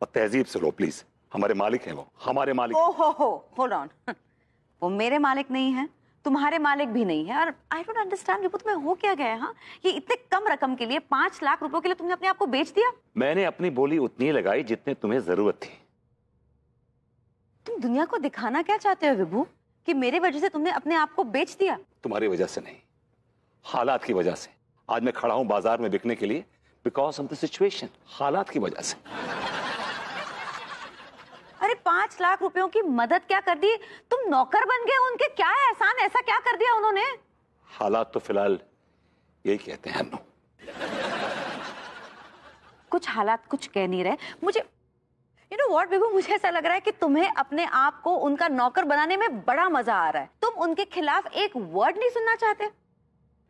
और तहजीब से लो प्लीज। हमारे मालिक हैं वो, हमारे मालिक।
ओहो, होल्ड ऑन। वो मेरे मालिक नहीं है, तुम्हारे मालिक भी नहीं है, और आई डोंट अंडरस्टैंड विभू, तुम्हें हो क्या गया? हाँ, ये इतने कम रकम के लिए, 5 लाख रुपयों के लिए तुमने अपने आप को बेच दिया?
मैंने अपनी बोली उतनी ही लगाई जितने तुम्हें जरूरत थी।
तुम दुनिया को दिखाना क्या चाहते हो विभू, कि मेरे वजह से तुमने अपने आप को बेच दिया?
तुम्हारी वजह से नहीं, हालात की वजह से। आज मैं खड़ा हूं बाजार में बिकने के लिए, बिकॉज ऑफ द सिचुएशन, हालात की वजह से।
अरे 5 लाख रुपयों की मदद क्या कर दी? तुम नौकर बन गए उनके? क्या है एहसान, ऐसा क्या कर दिया उन्होंने?
हालात तो फिलहाल यही कहते हैं अनु।
कुछ हालात कुछ कह नहीं रहे मुझे। यू नो व्हाट विभू, मुझे ऐसा लग रहा है कि तुम्हें अपने आप को उनका नौकर बनाने में बड़ा मजा आ रहा है। तुम उनके खिलाफ एक वर्ड नहीं सुनना चाहते?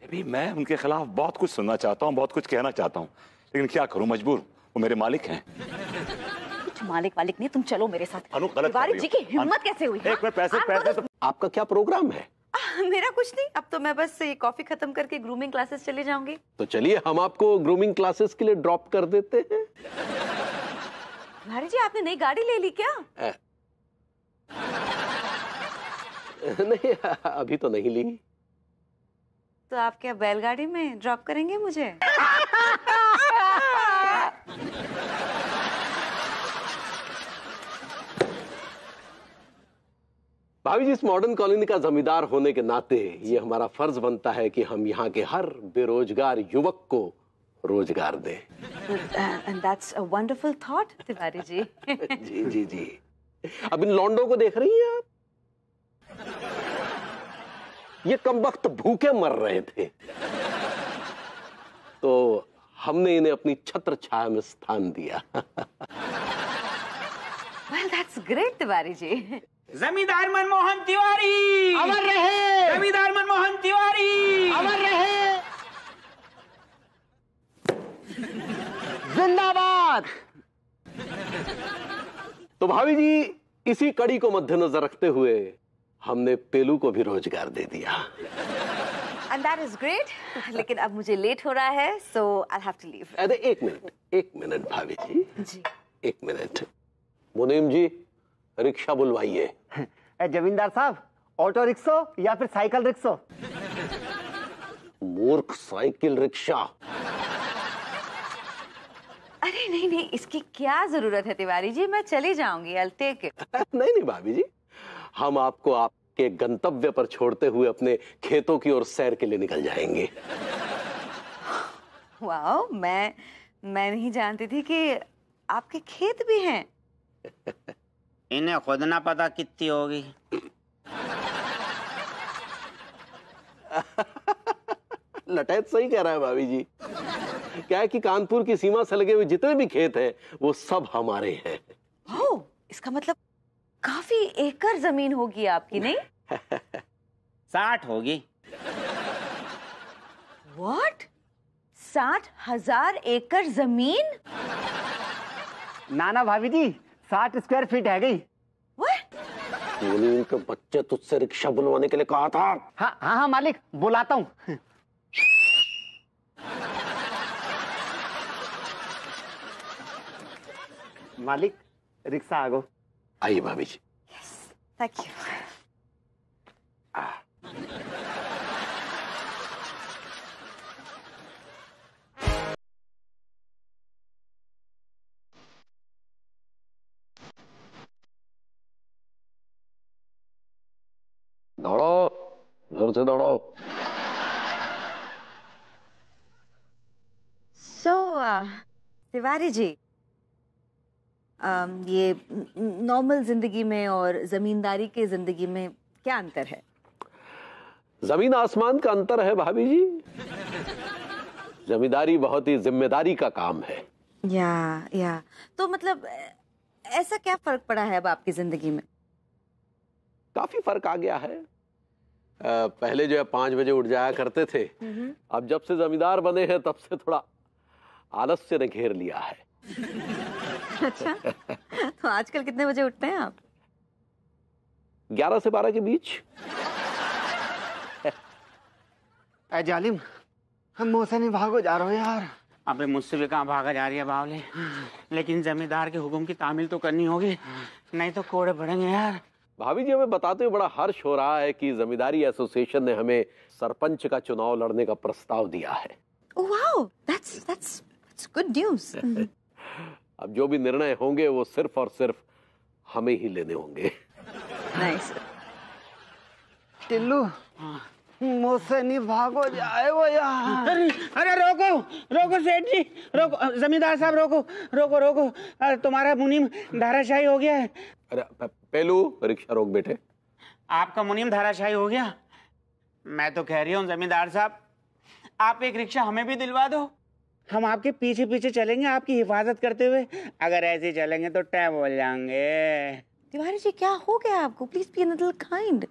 अभी मैं उनके खिलाफ बहुत कुछ सुनना चाहता हूँ, बहुत कुछ कहना चाहता हूँ, लेकिन क्या करूँ, मजबूर। वो मेरे मालिक हैं।
कुछ मालिक वालिक नहीं, तुम चलो मेरे साथ।
अनु गलत
तिवारी जी की हिम्मत कैसे हुई?
एक मिनट, पैसे तो...
आपका क्या प्रोग्राम है?
मेरा कुछ नहीं, अब तो मैं बस ये कॉफी खत्म करके ग्रूमिंग क्लासेस चली जाऊंगी।
तो चलिए हम आपको ग्रूमिंग क्लासेस के लिए ड्रॉप कर देते हैं।
तिवारी जी, आपने नई गाड़ी ले ली क्या?
नहीं, अभी तो नहीं ली।
तो आप क्या बैलगाड़ी में ड्रॉप करेंगे मुझे?
भाभी जी, इस मॉडर्न कॉलोनी का जमींदार होने के नाते ये हमारा फर्ज बनता है कि हम यहाँ के हर बेरोजगार युवक को रोजगार दें।
And that's a wonderful thought, Tiwari ji.
जी जी जी। अब इन लौंडों को देख रही हैं आप? ये कमबख्त भूखे मर रहे थे, तो हमने इन्हें अपनी छत्र छाया में स्थान दिया।
Well, that's great, Tiwari ji.
जमींदार मनमोहन तिवारी अमर रहे। जमींदार मनमोहन तिवारी अमर रहे।
जिंदाबाद। तो भाभी जी, इसी कड़ी को मद्देनजर रखते हुए हमने पेलू को भी रोजगार दे दिया।
And that is great, लेकिन अब मुझे लेट हो रहा है, so I'll have to leave.
अरे एक मिनट भाभी जी।
जी।
एक मिनट। मुनीम जी, रिक्शा बुलवाइए।
जमींदार साहब, ऑटो रिक्शा या फिर साइकिल रिक्शा?
मूर्ख, साइकिल रिक्शा।
अरे नहीं, इसकी क्या जरूरत है तिवारी जी, मैं चली जाऊंगी। I'll take it.
नहीं भाभी जी, हम आपको आपके गंतव्य पर छोड़ते हुए अपने खेतों की ओर सैर के लिए निकल जाएंगे।
वाओ, मैं नहीं जानती थी कि आपके खेत भी हैं।
इन्हें खुद ना पता कितनी होगी।
लटैत सही कह रहा है भाभी जी। क्या है कि कानपुर की सीमा से लगे हुए जितने भी खेत हैं वो सब हमारे हैं।
ओह, इसका मतलब काफी एकड़ जमीन होगी आपकी, नहीं?
60 होगी।
What? 60,000 एकड़ जमीन?
ना भाभी जी, 60 स्क्वायर फीट है गई।
What?
मुनीम के बच्चे तुझसे रिक्शा बुलवाने के लिए कहा था।
हाँ हाँ हाँ मालिक, बुलाता हूँ। मालिक, रिक्शा आ गो।
आइए भाभी जी।
Thank you.
दौड़ो, जोर से दौड़ो।
तिवारी जी, ये नॉर्मल जिंदगी में और जमींदारी के जिंदगी में क्या अंतर है?
जमीन आसमान का अंतर है भाभी जी। जमींदारी बहुत ही जिम्मेदारी का काम है।
या तो मतलब ऐसा क्या फर्क पड़ा है अब आपकी जिंदगी में?
काफी फर्क आ गया है। पहले जो है 5 बजे उठ जाया करते थे, अब जब से जमींदार बने हैं तब से थोड़ा आलस्य ने घेर लिया है।
अच्छा, तो आजकल कितने बजे उठते हैं आप?
11 से 12 के बीच।
ऐ जालिम, हम मुझसे नहीं भागो जा रहे हो यार। अबे मुझसे भी कहाँ भागा जा रही है बावले, लेकिन जमींदार के हुक्म की तामील तो करनी होगी, नहीं तो कोड़े पड़ेंगे यार।
भाभी जी, हमें बताते हुए बड़ा हर्ष हो रहा है कि जमींदारी एसोसिएशन ने हमें सरपंच का चुनाव लड़ने का प्रस्ताव दिया है।
Wow, that's good news।
अब जो भी निर्णय होंगे वो सिर्फ और सिर्फ हमें ही लेने होंगे।
नाइस।
टिल्लू, मुझसे नहीं भागो जाए वो यार। अरे रोको रोको सेठ जी, रोको। जमींदार साहब रोको रोको रोको, अरे तुम्हारा मुनीम धाराशाही हो गया है।
अरे पेलू, रिक्शा रोक बेटे।
आपका मुनीम धाराशाही हो गया। मैं तो कह रही हूँ जमींदार साहब, आप एक रिक्शा हमें भी दिलवा दो, हम आपके पीछे पीछे चलेंगे आपकी हिफाजत करते हुए। अगर ऐसे चलेंगे तो टैब हो जाएंगे।
तिवारी जी, क्या हो गया आपको? Please be a little kind.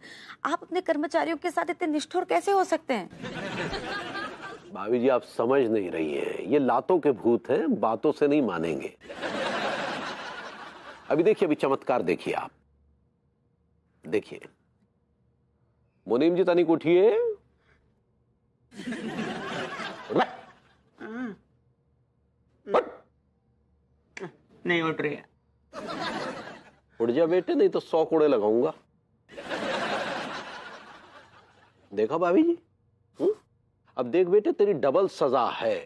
आप अपने कर्मचारियों के साथ इतने निष्ठुर कैसे हो सकते हैं?
भाभी जी, आप समझ नहीं रही हैं, ये लातों के भूत हैं, बातों से नहीं मानेंगे। अभी देखिए, अभी चमत्कार देखिए आप। देखिए मुनीम जी, तनिक उठिए।
नहीं उठ रही है।
उठ जा बेटे, नहीं तो 100 कोड़े लगाऊंगा। देखा भाभी जी? अब देख बेटे, तेरी डबल सजा है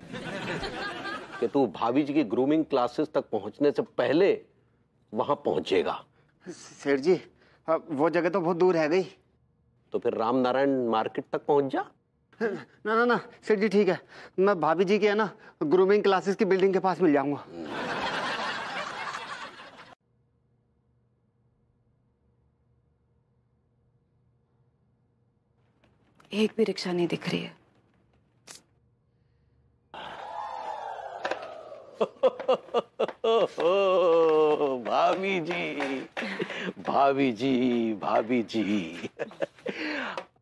कि तू भाभी जी की ग्रूमिंग क्लासेस तक पहुंचने से पहले वहां पहुंचेगा।
सेठ जी, वो जगह तो बहुत दूर है गई।
तो फिर राम नारायण मार्केट तक पहुंच जा।
ना ना ना सेठ जी, ठीक है, मैं भाभी जी के है ना ग्रूमिंग क्लासेस की बिल्डिंग के पास मिल जाऊंगा।
एक भी रिक्शा नहीं दिख रही है।
भाभी जी, भाभी जी, भाभी जी।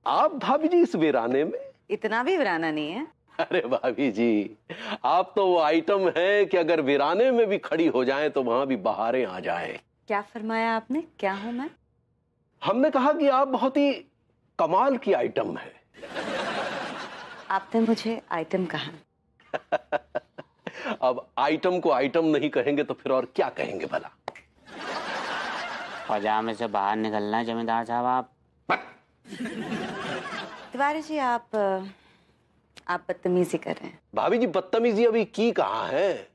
आप भाभी जी इस वीराने में?
इतना भी वीराना नहीं है।
अरे भाभी जी, आप तो वो आइटम है कि अगर वीराने में भी खड़ी हो जाएं तो वहां भी बहारें आ जाएं।
क्या फरमाया आपने? क्या हूं मैं?
हमने कहा कि आप बहुत ही कमाल की आइटम है।
आपने मुझे आइटम कहा।
अब आइटम को आइटम नहीं कहेंगे तो फिर और क्या कहेंगे भला?
पजामे से बाहर निकलना है जमींदार साहब आप।
तिवारी जी, आप बदतमीजी कर रहे हैं। भाभी
जी, बदतमीजी अभी की कहाँ है?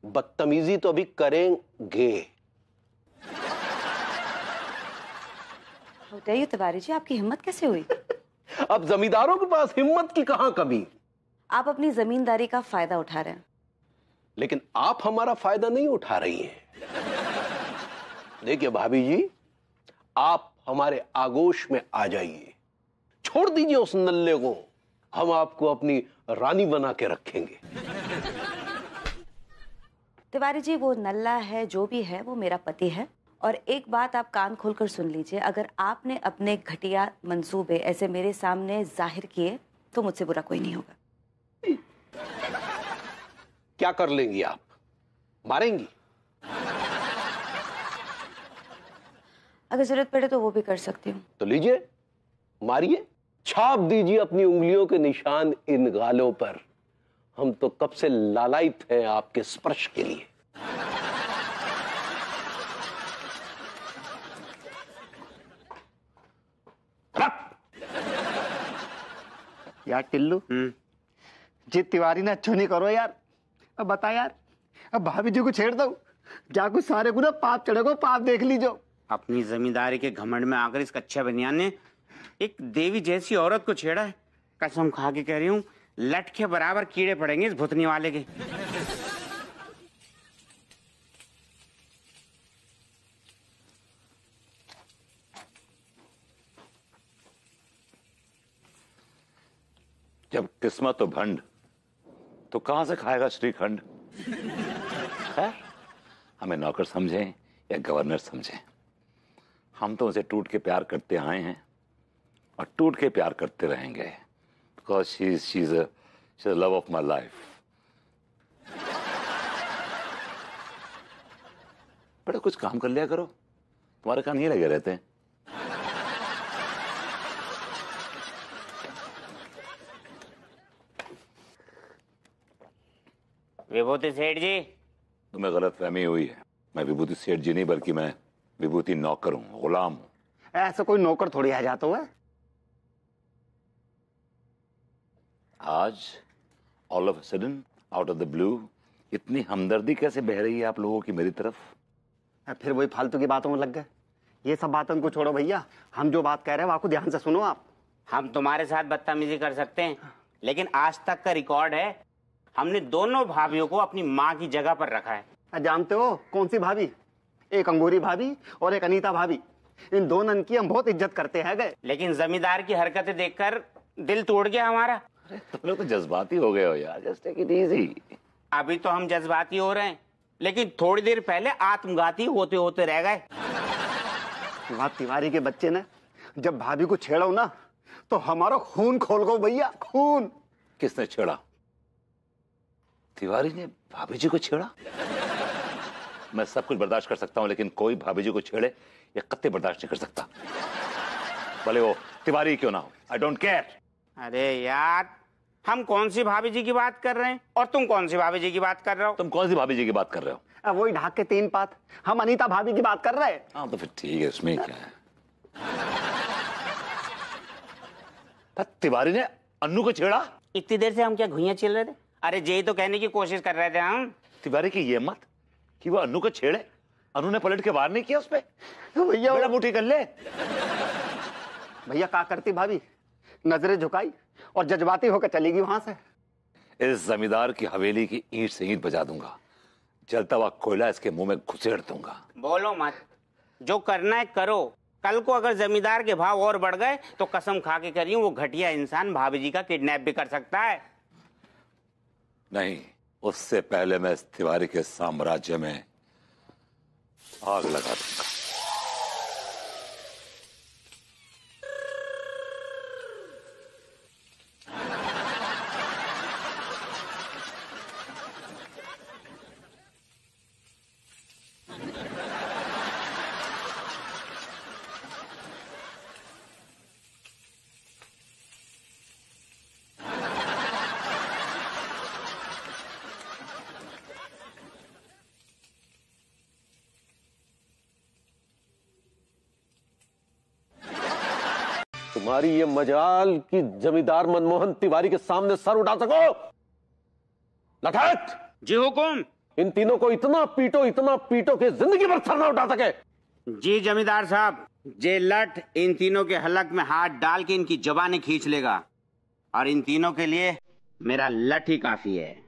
बदतमीजी तो अभी करेंगे।
बताइए तिवारी जी, आपकी हिम्मत कैसे हुई?
अब जमींदारों के पास हिम्मत की कहाँ कमी?
आप अपनी जमींदारी का फायदा उठा रहे हैं।
लेकिन आप हमारा फायदा नहीं उठा रही हैं। देखिए भाभी जी, आप हमारे आगोश में आ जाइए, छोड़ दीजिए उस नल्ले को, हम आपको अपनी रानी बना के रखेंगे।
तिवारी जी, वो नल्ला है जो भी है, वो मेरा पति है। और एक बात आप कान खोलकर सुन लीजिए, अगर आपने अपने घटिया मंसूबे ऐसे मेरे सामने जाहिर किए तो मुझसे बुरा कोई नहीं होगा।
क्या कर लेंगी आप? मारेंगी?
अगर जरूरत पड़े तो वो भी कर सकती हूँ।
तो लीजिए, मारिए, छाप दीजिए अपनी उंगलियों के निशान इन गालों पर। हम तो कब से लालायित हैं आपके स्पर्श के लिए।
यार टिल्लू, जी तिवारी ने अच्छो नहीं करो यार। अब बता यार, अब भाभी जी को छेड़ दो, जाको सारे को ना पाप चढ़ेगो, पाप देख लीजो।
अपनी जमींदारी के घमंड में आकर इस कच्चा बनियान ने एक देवी जैसी औरत को छेड़ा है। कसम खा के कह रही हूँ, लट के बराबर कीड़े पड़ेंगे इस भुतनी वाले के।
जब किस्मत तो भंड, तो कहां से खाएगा श्रीखंड। खैर, हमें नौकर समझें या गवर्नर समझें, हम तो उसे टूट के प्यार करते आए हैं और टूट के प्यार करते रहेंगे। Because she's the love of my life. बड़ा कुछ काम कर लिया करो, तुम्हारे कान ये लगे रहते हैं।
विभूति सेठ जी,
तुम्हें गलतफहमी हुई है। मैं विभूति सेठ जी नहीं, बल्कि मैं विभूति नौकर हूं, गुलाम हूं।
ऐसा कोई नौकर थोड़ी आ जाता हुआ।
आज all of sudden, out of the blue, इतनी हमदर्दी कैसे बह रही है आप लोगों की मेरी तरफ?
फिर वही फालतू की बातों में लग गए। ये सब बातों को छोड़ो भैया, हम जो बात कह रहे हैं आपको ध्यान से सुनो। आप,
हम तुम्हारे साथ बदतमीजी कर सकते हैं, लेकिन आज तक का रिकॉर्ड है, हमने दोनों भाभियों को अपनी माँ की जगह पर रखा है।
जानते हो कौन सी भाभी? एक अंगूरी भाभी और एक अनीता भाभी। इन दोनों की हम बहुत इज्जत करते हैं गए।
लेकिन जमींदार की हरकतें देखकर दिल तोड़ गया हमारा।
तुम लोग तो जज्बाती हो गए हो यार, जस्ट टेक इट इजी।
अभी तो हम जज्बाती हो रहे हैं, लेकिन थोड़ी देर पहले आत्मघाती होते होते रह गए।
वहां तिवारी के बच्चे ने जब भाभी को छेड़ो ना, तो हमारा खून खोल गो भैया, खून।
किसने छेड़ा? तिवारी ने भाभी जी को छेड़ा? मैं सब कुछ बर्दाश्त कर सकता हूं, लेकिन कोई भाभी जी को छेड़े ये कत्ते बर्दाश्त नहीं कर सकता, भले वो तिवारी क्यों ना हो। I don't care.
अरे यार, हम कौन सी भाभी जी की बात कर रहे हैं और तुम कौन सी भाभी जी की बात कर रहे हो?
तुम कौन सी भाभी जी की बात कर रहे हो?
वही ढाक के 3 पात, हम अनीता भाभी की बात कर रहे हैं।
हाँ तो फिर ठीक है, इसमें क्या है। तिवारी ने अन्नू को छेड़ा?
इतनी देर से हम क्या घुइयां चिल रहे थे? अरे यही तो कहने की कोशिश कर रहे थे हम।
तिवारी की ये मत कि वो अन्नू को छेड़े, अन्नू ने पलट के वार नहीं किया उस पे।
भैया
बड़ा मुट्ठी कर ले।
भैया क्या करती भाभी, नजरें झुकाई और जज्बाती होकर चलेगी वहां से।
इस जमींदार की हवेली की ईंट से ईंट बजा दूंगा, जलता हुआ कोयला इसके मुंह में घुसेड़ दूंगा।
बोलो मत, जो करना है करो। कल को अगर जमींदार के भाव और बढ़ गए तो कसम खा के करियो वो घटिया इंसान भाभी जी का किडनैप भी कर सकता है।
नहीं, उससे पहले मैं इस तिवारी के साम्राज्य में आग लगा दूंगा।
तुम्हारी ये मजाल कि जमींदार मनमोहन तिवारी के सामने सर उठा सको। लठैत
जी हुकुम।
इन तीनों को इतना पीटो कि जिंदगी भर सर ना उठा सके।
जी जमींदार साहब, जे लठ इन तीनों के हलक में हाथ डाल के इनकी जबानें खींच लेगा, और इन तीनों के लिए मेरा लठ ही काफी है।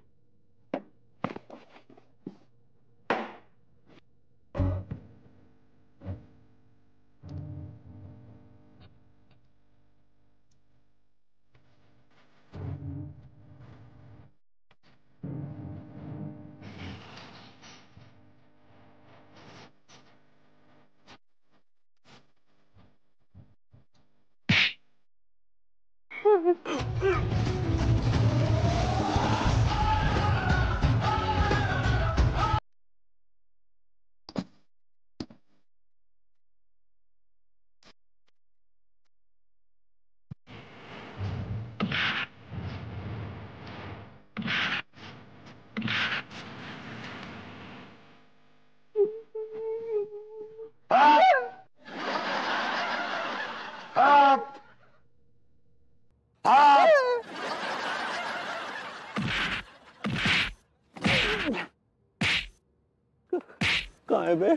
कहाँ है बे?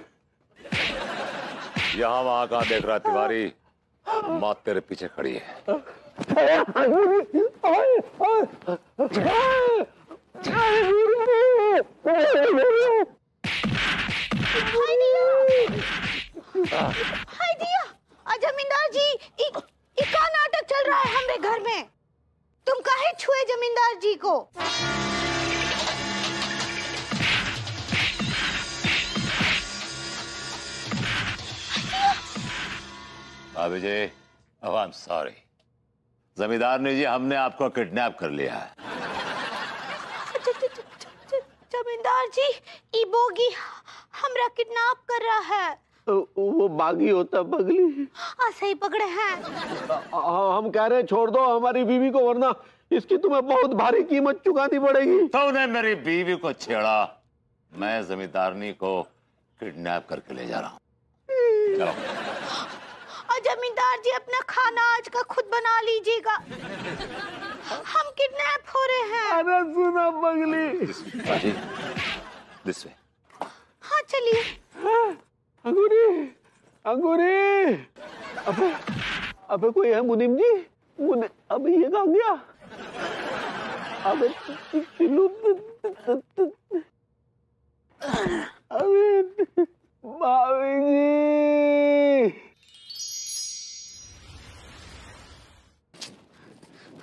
यहाँ वहां कहाँ देख रहा तिवारी, मौत तेरे पीछे खड़ी है।
हाय दिया, जमींदार जी, का नाटक चल रहा है हमरे घर में। तुम काहे छुए जमींदार जी को?
भाभी जी, अब आई एम सॉरी। जमींदार ने जी, हमने आपको किडनैप कर लिया है।
जमींदार जी, ई बोगी हमरा किडनैप कर रहा है।
वो बागी होता पगली।
सही पकड़े हैं।
हम कह रहे हैं छोड़ दो हमारी बीवी को, वरना इसकी तुम्हें बहुत भारी कीमत चुकानी पड़ेगी।
तूने मेरी बीवी को छेड़ा, मैं जमींदारनी को किडनैप करके ले जा रहा हूँ। चलो।
जमींदार जी, अपना खाना आज का खुद बना लीजिएगा, हम किडनैप हो रहे हैं।
अरे सुना पगली।
This way.
हाँ चलिए।
अंगूरी, अंगूरी। अबे कोई है मुनीम जी? अबे ये कहाँ गया? अबे भाभी जी।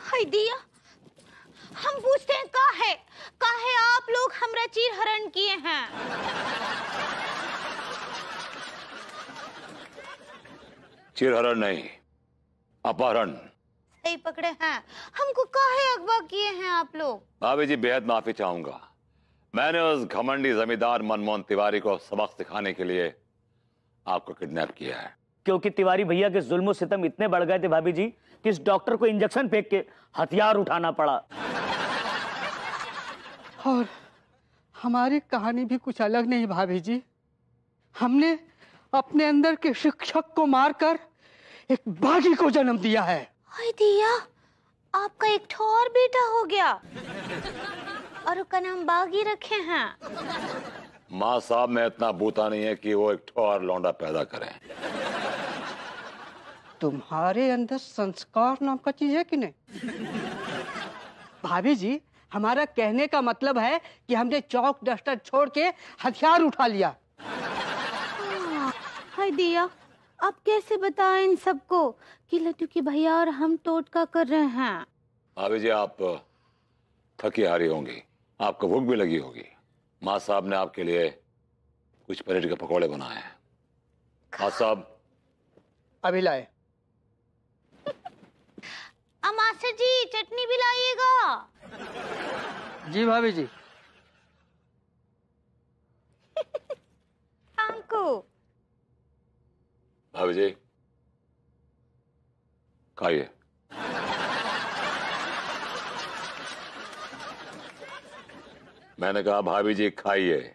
हाय दिया, हम पूछते हैं काहे आप लोग हमरा चीर हरण किए हैं?
चिरहरण नहीं, अपहरण।
सही पकड़े हैं। हमको काहे अगवा किए हैं आप लोग?
भाभी जी, बेहद माफी चाहूंगा। मैंने उस घमंडी जमींदार मनमोहन तिवारी को सबक सिखाने के लिए आपको किडनैप किया है।
क्योंकि तिवारी भैया के जुल्म सितम इतने बढ़ गए थे भाभी जी कि इस डॉक्टर को इंजेक्शन फेंक के हथियार उठाना पड़ा।
और हमारी कहानी भी कुछ अलग नहीं भाभी जी। हमने अपने अंदर के शिक्षक को मारकर एक बागी को जन्म दिया है।
हाय दिया, आपका एक ठो और बेटा हो गया और उसका नाम बागी रखे हैं।
माँ साहब में इतना बूता नहीं है कि वो एक ठो और लौंडा पैदा करें।
तुम्हारे अंदर संस्कार नाम का चीज है कि नहीं? भाभी जी, हमारा कहने का मतलब है कि हमने चौक डस्टर छोड़ के हथियार उठा लिया।
हाय दिया, आप कैसे बताएं इन सबको कि लड्डू की भैया और हम टोटका कर रहे हैं?
भाभी जी, आप थकी हारी होंगी, आपको भूख भी लगी होगी। माँ साहब ने आपके लिए कुछ पनीर के पकौड़े बनाए हैं। माँ साहब
अभी लाए।
मास्टर जी, चटनी भी लाइएगा।
जी भाभी जी।
अंकु।
भाभी जी, खाइए। मैंने कहा भाभी जी खाइए।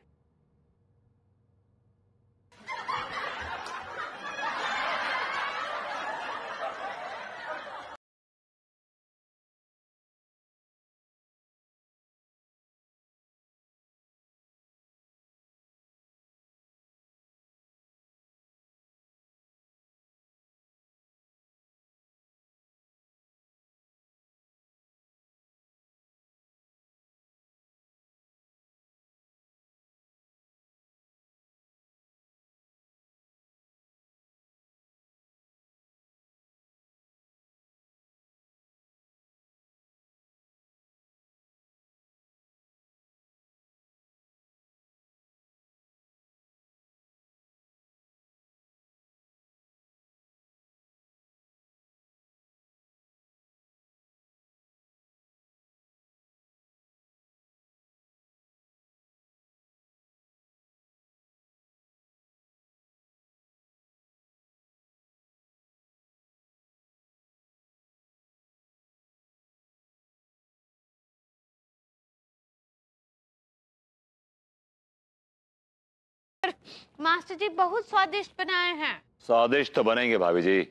मास्टर जी, बहुत स्वादिष्ट बनाए हैं।
स्वादिष्ट तो बनेंगे भाभी जी,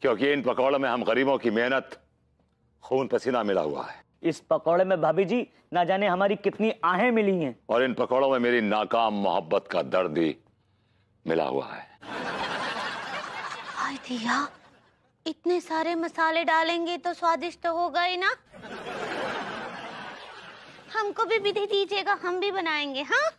क्योंकि इन पकौड़ों में हम गरीबों की मेहनत, खून पसीना मिला हुआ है।
इस पकौड़े में भाभी जी ना जाने हमारी कितनी आहें मिली हैं।
और इन पकौड़ों में मेरी नाकाम मोहब्बत का दर्द ही मिला हुआ है।
हाय दिया, इतने सारे मसाले डालेंगे तो स्वादिष्ट तो होगा ही ना। हमको भी विधि दीजिएगा, हम भी बनाएंगे। हाँ